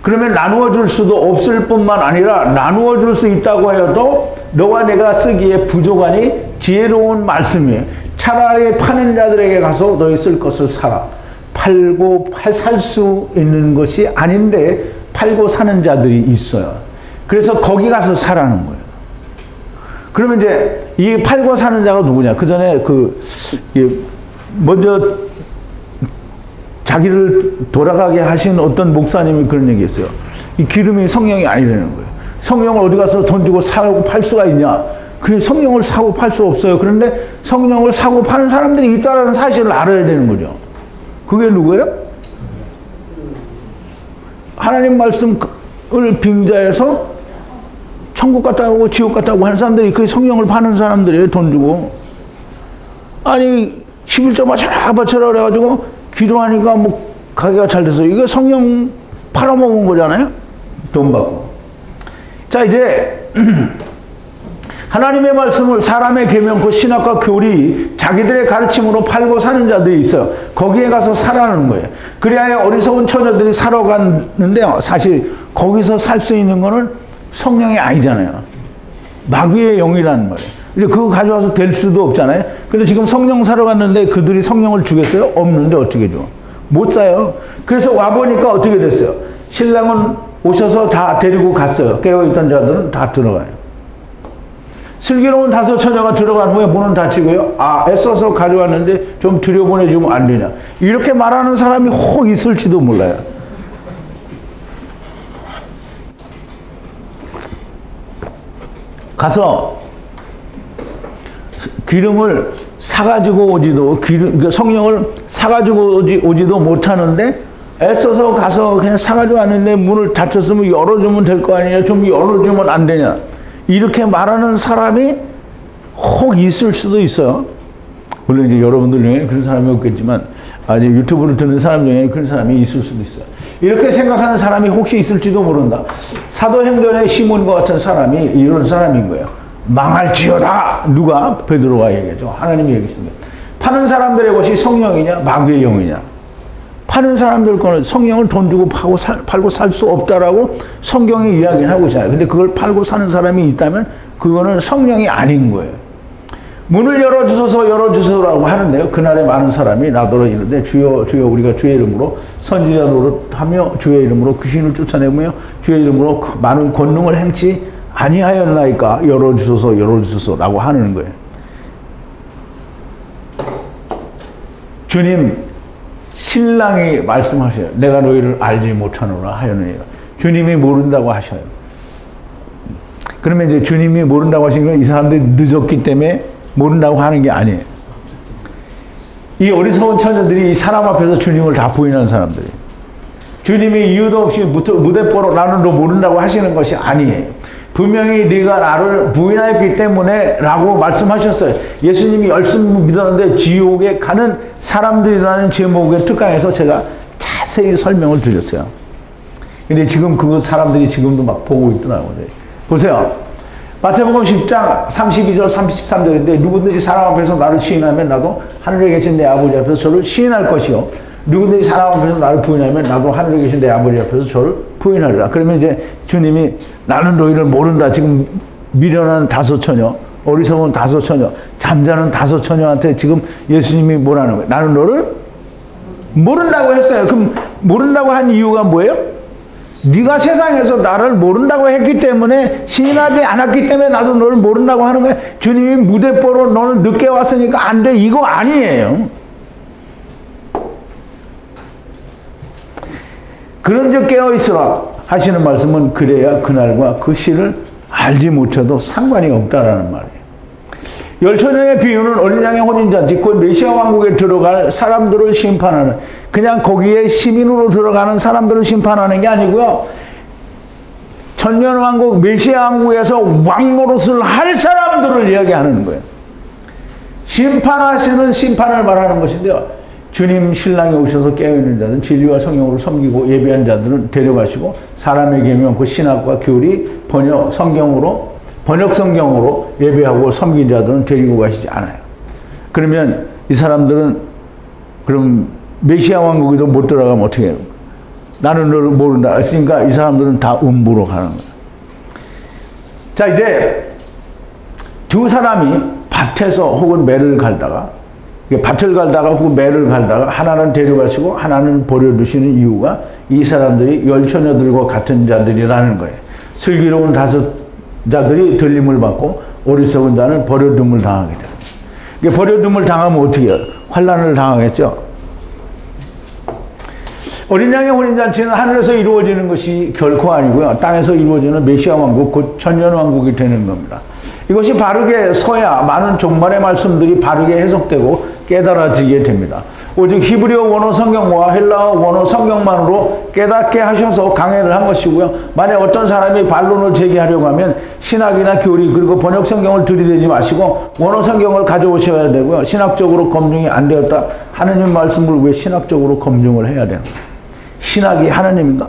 그러면 나누어 줄 수도 없을 뿐만 아니라 나누어 줄 수 있다고 해도 너와 내가 쓰기에 부족하니 지혜로운 말씀이에요. 차라리 파는 자들에게 가서 너희 쓸 것을 사라. 팔고 살 수 있는 것이 아닌데 팔고 사는 자들이 있어요. 그래서 거기 가서 사라는 거예요. 그러면 이제 이 팔고 사는 자가 누구냐? 그 전에 먼저 자기를 돌아가게 하신 어떤 목사님이 그런 얘기 했어요. 이 기름이 성령이 아니라는 거예요. 성령을 어디 가서 돈 주고 사고 팔 수가 있냐? 그래, 성령을 사고 팔 수 없어요. 그런데 성령을 사고 파는 사람들이 있다는 사실을 알아야 되는 거죠. 그게 누구예요? 하나님 말씀을 빙자해서 천국 갔다고 지옥 갔다고 하는 사람들이 그 성령을 파는 사람들이에요. 돈 주고. 아니 11조 바쳐라 그래가지고 기도하니까 뭐 가게가 잘 돼서 이거 성령 팔아먹은 거잖아요. 돈 받고. 자, 이제 하나님의 말씀을 사람의 계명, 그 신학과 교리, 자기들의 가르침으로 팔고 사는 자들이 있어요. 거기에 가서 사라는 거예요. 그래야 어리석은 처녀들이 사러 갔는데요. 사실 거기서 살 수 있는 거는 성령이 아니잖아요. 마귀의 영이라는 말이에요. 그거 가져와서 될 수도 없잖아요. 근데 지금 성령 사러 갔는데 그들이 성령을 주겠어요? 없는데 어떻게 줘? 못 사요. 그래서 와보니까 어떻게 됐어요? 신랑은 오셔서 다 데리고 갔어요. 깨어있던 자들은 다 들어가요. 슬기로운 다섯 처녀가 들어간 후에 문은 닫히고요. 아, 애써서 가져왔는데 좀 들여보내주면 안 되냐. 이렇게 말하는 사람이 혹 있을지도 몰라요. 가서 기름을 사가지고 오지도, 성령을 사가지고 오지도 못하는데 애써서 가서 그냥 사가지고 왔는데 문을 닫혔으면 열어주면 될 거 아니냐. 좀 열어주면 안 되냐. 이렇게 말하는 사람이 혹 있을 수도 있어요. 물론 이제 여러분들 중에 그런 사람이 없겠지만, 아직 유튜브를 듣는 사람 중에는 그런 사람이 있을 수도 있어요. 이렇게 생각하는 사람이 혹시 있을지도 모른다. 사도행전의 시몬과 같은 사람이 이런 사람인 거예요. 망할지어다. 누가? 베드로가 얘기하죠. 하나님이 얘기했습니다. 파는 사람들의 것이 성령이냐 마귀의 영이냐. 파는 사람들 거는 성령을 돈 주고 팔고 살 수 없다라고 성경이 이야기를 하고 있잖아요. 근데 그걸 팔고 사는 사람이 있다면 그거는 성령이 아닌 거예요. 문을 열어주소서라고 하는데요. 그날에 많은 사람이 나더러 이르되 주여 주여 우리가 주의 이름으로 선지자 노릇하며 주의 이름으로 귀신을 쫓아내며 주의 이름으로 많은 권능을 행치 아니하였나이까 열어주소서라고 하는 거예요. 주님 신랑이 말씀하셔요. 내가 너희를 알지 못하노라 하였느니라. 주님이 모른다고 하셔요. 그러면 이제 주님이 모른다고 하시는 건 이 사람들이 늦었기 때문에 모른다고 하는 게 아니에요. 이 어리석은 처녀들이 이 사람 앞에서 주님을 다 부인한 사람들이에요. 주님이 이유도 없이 무대뽀로 나는 너 모른다고 하시는 것이 아니에요. 분명히 네가 나를 부인하였기 때문에 라고 말씀하셨어요. 예수님이 열심히 믿었는데 지옥에 가는 사람들이라는 제목의 특강에서 제가 자세히 설명을 드렸어요. 근데 지금 그 사람들이 지금도 막 보고 있더라고요. 보세요. 마태복음 10장 32절 33절인데 누구든지 사람 앞에서 나를 시인하면 나도 하늘에 계신 내 아버지 앞에서 저를 시인할 것이요. 누구든지 사람 앞에서 나를 부인하면 나도 하늘에 계신 내 아버지 앞에서 저를 부인하리라. 그러면 이제 주님이 나는 너희를 모른다. 지금 미련한 다섯 처녀, 어리석은 다섯 처녀, 잠자는 다섯 처녀한테 지금 예수님이 뭐라는 거예요? 나는 너를 모른다고 했어요. 그럼 모른다고 한 이유가 뭐예요? 네가 세상에서 나를 모른다고 했기 때문에 시인하지 않았기 때문에 나도 너를 모른다고 하는 거예요. 주님이 무대뽀로 너는 늦게 왔으니까 안 돼. 이거 아니에요. 그런즉 깨어있으라 하시는 말씀은 그래야 그날과 그 시를 알지 못해도 상관이 없다라는 말이에요. 열처녀의 비유는 어린 양의 혼인잔치 곧 메시아 왕국에 들어갈 사람들을 심판하는, 그냥 거기에 시민으로 들어가는 사람들을 심판하는 게 아니고요. 천년 왕국 메시아 왕국에서 왕 노릇을 할 사람들을 이야기하는 거예요. 심판하시는 심판을 말하는 것인데요. 주님 신랑이 오셔서 깨어있는 자들은 진리와 성령으로 섬기고 예배한 자들은 데려가시고 사람의 계명 그 신학과 교리 번역 성경으로 예배하고 섬긴 자들은 데리고 가시지 않아요. 그러면 이 사람들은 그럼 메시아 왕국에도 못 들어가면 어떻게 해요? 나는 너를 모른다 했으니까 이 사람들은 다 음부로 가는 거예요. 자, 이제 두 사람이 밭에서 혹은 매를 갈다가 밭을 갈다가 혹은 매를 갈다가 하나는 데려가시고 하나는 버려두시는 이유가 이 사람들이 열처녀들과 같은 자들이라는 거예요. 슬기로운 다섯 자들이 들림을 받고 어리석은 자는 버려둠을 당하게 돼요. 버려둠을 당하면 어떻게 해요? 환난을 당하겠죠. 어린 양의 혼인잔치는 하늘에서 이루어지는 것이 결코 아니고요. 땅에서 이루어지는 메시아 왕국, 곧 천년 왕국이 되는 겁니다. 이것이 바르게 서야 많은 종말의 말씀들이 바르게 해석되고 깨달아지게 됩니다. 오직 히브리어 원어 성경과 헬라어 원어 성경만으로 깨닫게 하셔서 강해를 한 것이고요. 만약 어떤 사람이 반론을 제기하려고 하면 신학이나 교리 그리고 번역 성경을 들이대지 마시고 원어 성경을 가져오셔야 되고요. 신학적으로 검증이 안 되었다. 하느님 말씀을 왜 신학적으로 검증을 해야 되는 거예요? 신학이 하나님인가?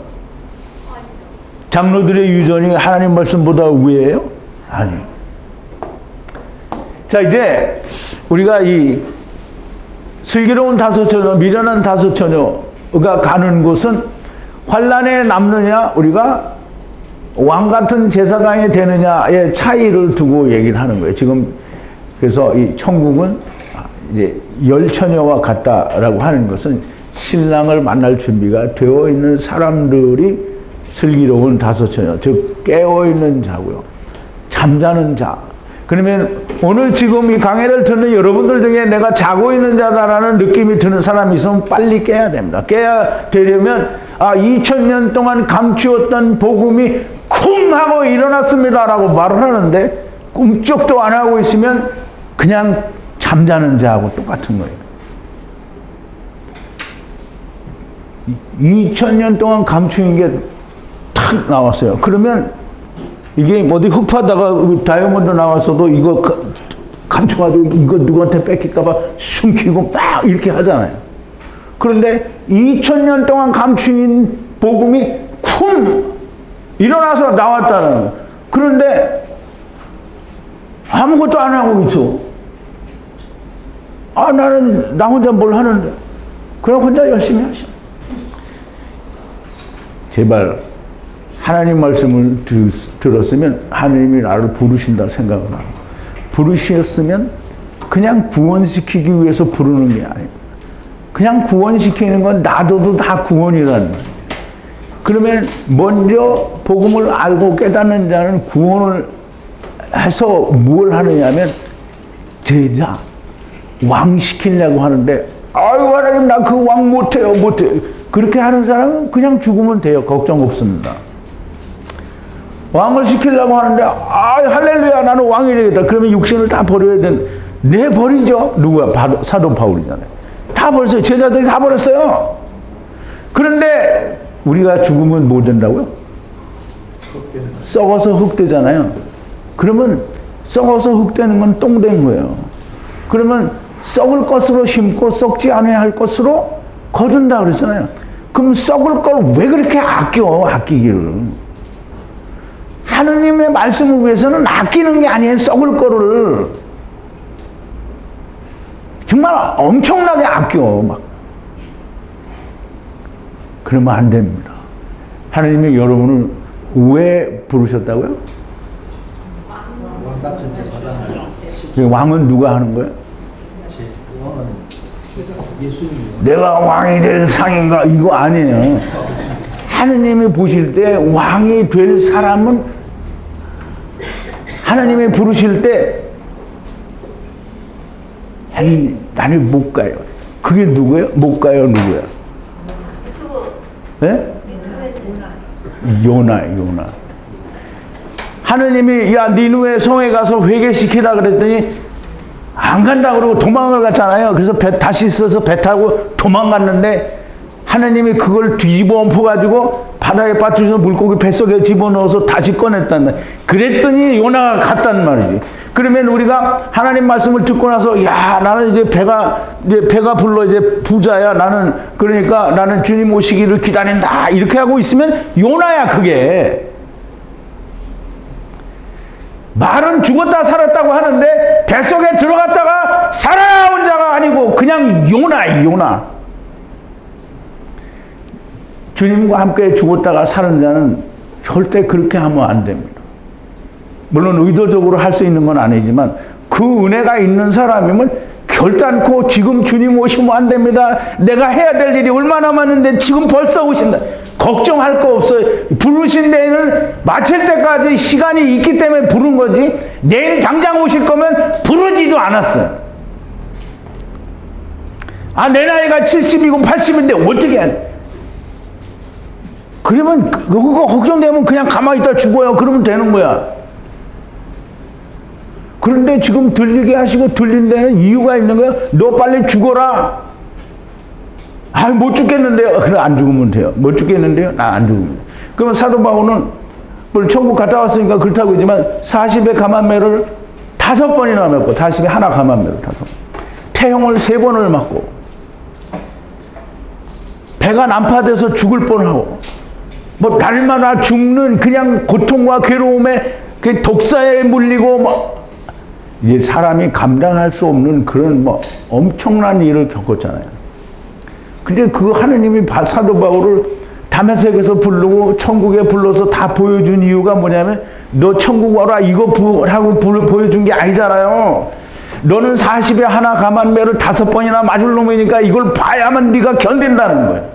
장로들의 유전이 하나님 말씀보다 위에요? 아니요. 자, 이제 우리가 이 슬기로운 다섯 처녀, 미련한 다섯 처녀가 가는 곳은 환란에 남느냐, 우리가 왕 같은 제사장이 되느냐의 차이를 두고 얘기를 하는 거예요. 지금 그래서 이 천국은 이제 열 처녀와 같다라고 하는 것은 신랑을 만날 준비가 되어 있는 사람들이 슬기로운 다섯 처녀, 즉 깨어있는 자고요. 잠자는 자. 그러면 오늘 지금 이 강해를 듣는 여러분들 중에 내가 자고 있는 자다라는 느낌이 드는 사람이 있으면 빨리 깨야 됩니다. 깨야 되려면 2000년 동안 감추었던 복음이 쿵 하고 일어났습니다라고 말을 하는데 꿈쩍도 안 하고 있으면 그냥 잠자는 자하고 똑같은 거예요. 2000년 동안 감추인 게 탁 나왔어요. 그러면 이게 어디 흡하다가 다이아몬드 나왔어도 이거 감춰가지고 이거 누구한테 뺏길까봐 숨기고 막 이렇게 하잖아요. 그런데 2000년 동안 감추인 복음이 쿵 일어나서 나왔다는 거예요. 그런데 아무것도 안 하고 있어. 나는 나 혼자 뭘 하는데. 그럼 혼자 열심히 하셔. 제발 하나님 말씀을 들었으면 하나님이 나를 부르신다 생각을 하고, 부르셨으면 그냥 구원시키기 위해서 부르는 게 아니에요. 그냥 구원시키는 건 놔둬도 다 구원이라는 거예요. 그러면 먼저 복음을 알고 깨닫는 자는 구원을 해서 뭘 하느냐면 제자, 왕 시키려고 하는데 하나님 나 그 왕 못해요. 그렇게 하는 사람은 그냥 죽으면 돼요. 걱정 없습니다. 왕을 시키려고 하는데 할렐루야 나는 왕이 되겠다. 그러면 육신을 다 버려야 되는. 내 버리죠. 누구야? 사도 바울이잖아요. 다 버렸어요. 제자들이 다 버렸어요. 그런데 우리가 죽으면 뭐 된다고요? 썩어서 흙 되잖아요. 그러면 썩어서 흙 되는 건 똥 된 거예요. 그러면 썩을 것으로 심고 썩지 않아야 할 것으로 거둔다 그랬잖아요. 그럼 썩을 걸 왜 그렇게 아끼기를. 하느님의 말씀을 위해서는 아끼는 게 아니에요. 썩을 거를. 정말 엄청나게 아껴. 막. 그러면 안 됩니다. 하느님이 여러분을 왜 부르셨다고요? 왕은 누가 하는 거예요? 내가 왕이 될 상인가? 이거 아니에요. 하느님이 보실 때 왕이 될 사람은 하나님이 부르실 때 나는 못 가요. 그게 누구예요? 못 가요 누구야? 예? 요나. 하느님이 니느웨 성에 가서 회개시키라 그랬더니 안 간다 그러고 도망을 갔잖아요. 그래서 다시 써서 배 타고 도망갔는데 하느님이 그걸 뒤집어 엎어가지고 바다에 빠뜨려서 물고기 뱃속에 집어넣어서 다시 꺼냈단 말이에요. 그랬더니 요나가 갔단 말이지. 그러면 우리가 하나님 말씀을 듣고 나서 나는 이제 배가 불러 이제 부자야. 그러니까 나는 주님 오시기를 기다린다. 이렇게 하고 있으면 요나야 그게. 말은 죽었다 살았다고 하는데 뱃속에 들어갔다가 살아나온 자가 아니고 그냥 요나. 주님과 함께 죽었다가 사는 자는 절대 그렇게 하면 안 됩니다. 물론 의도적으로 할 수 있는 건 아니지만 그 은혜가 있는 사람이면 결단코 지금 주님 오시면 안 됩니다. 내가 해야 될 일이 얼마나 많은데 지금 벌써 오신다. 걱정할 거 없어요. 부르신 데에는 마칠 때까지 시간이 있기 때문에 부른 거지 내일 당장 오실 거면 부르지도 않았어요. 내 나이가 70이고 80인데 어떻게 해? 그러면 그거 걱정되면 그냥 가만히 있다 죽어요. 그러면 되는 거야. 그런데 지금 들리게 하시고 들린 데는 이유가 있는 거야. 너 빨리 죽어라. 못 죽겠는데요. 그래 안 죽으면 돼요. 못 죽겠는데요. 나 안 죽으면 돼요. 그러면 사도 바울은 천국 갔다 왔으니까 그렇다고 하지만 40의 가만매를 5번이나 맞고 40에 하나 가만매를 5번. 태형을 3번을 맞고 배가 난파돼서 죽을 뻔하고 날마다 죽는 그냥 고통과 괴로움에 그 독사에 물리고 이제 사람이 감당할 수 없는 그런 엄청난 일을 겪었잖아요. 근데 그 하느님이 사도 바울을 다메섹에서 부르고 천국에 불러서 다 보여준 이유가 뭐냐면 너 천국 와라 이거 하고 보여준 게 아니잖아요. 너는 40에 하나 감한 매를 5번이나 맞을 놈이니까 이걸 봐야만 네가 견딘다는 거예요.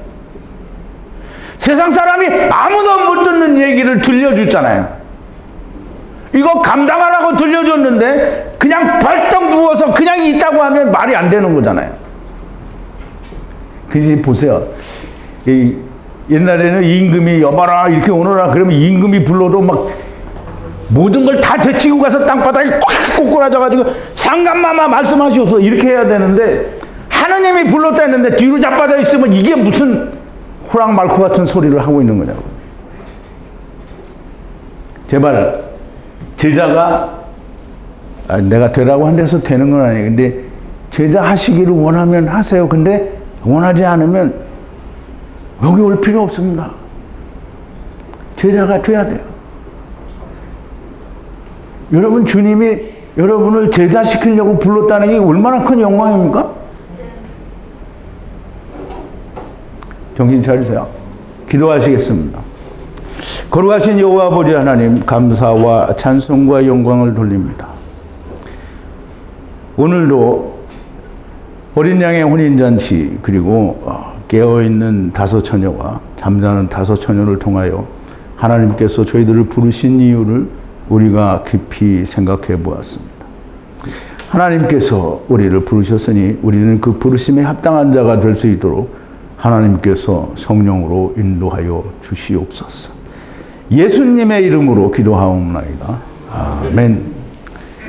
세상 사람이 아무도 못 듣는 얘기를 들려줬잖아요. 이거 감당하라고 들려줬는데 그냥 벌떡 누워서 그냥 있다고 하면 말이 안 되는 거잖아요. 그지 보세요. 옛날에는 임금이 여봐라 이렇게 오너라 그러면 임금이 불러도 막 모든 걸 다 제치고 가서 땅바닥에 꽉 꼬꾸라져가지고 상감마마 말씀하시옵소서 이렇게 해야 되는데 하느님이 불렀다 했는데 뒤로 자빠져 있으면 이게 무슨 호랑말코 같은 소리를 하고 있는 거냐고. 제발 제자가 내가 되라고 한 데서 되는 건 아니에요. 근데 제자 하시기를 원하면 하세요. 근데 원하지 않으면 여기 올 필요 없습니다. 제자가 돼야 돼요. 여러분 주님이 여러분을 제자시키려고 불렀다는 게 얼마나 큰 영광입니까? 정신 차리세요. 기도하시겠습니다. 거룩하신 여호와 아버지 하나님 감사와 찬송과 영광을 돌립니다. 오늘도 어린 양의 혼인잔치 그리고 깨어있는 5 처녀와 잠자는 5 처녀를 통하여 하나님께서 저희들을 부르신 이유를 우리가 깊이 생각해 보았습니다. 하나님께서 우리를 부르셨으니 우리는 그 부르심에 합당한 자가 될 수 있도록 하나님께서 성령으로 인도하여 주시옵소서. 예수님의 이름으로 기도하옵나이다. 아멘.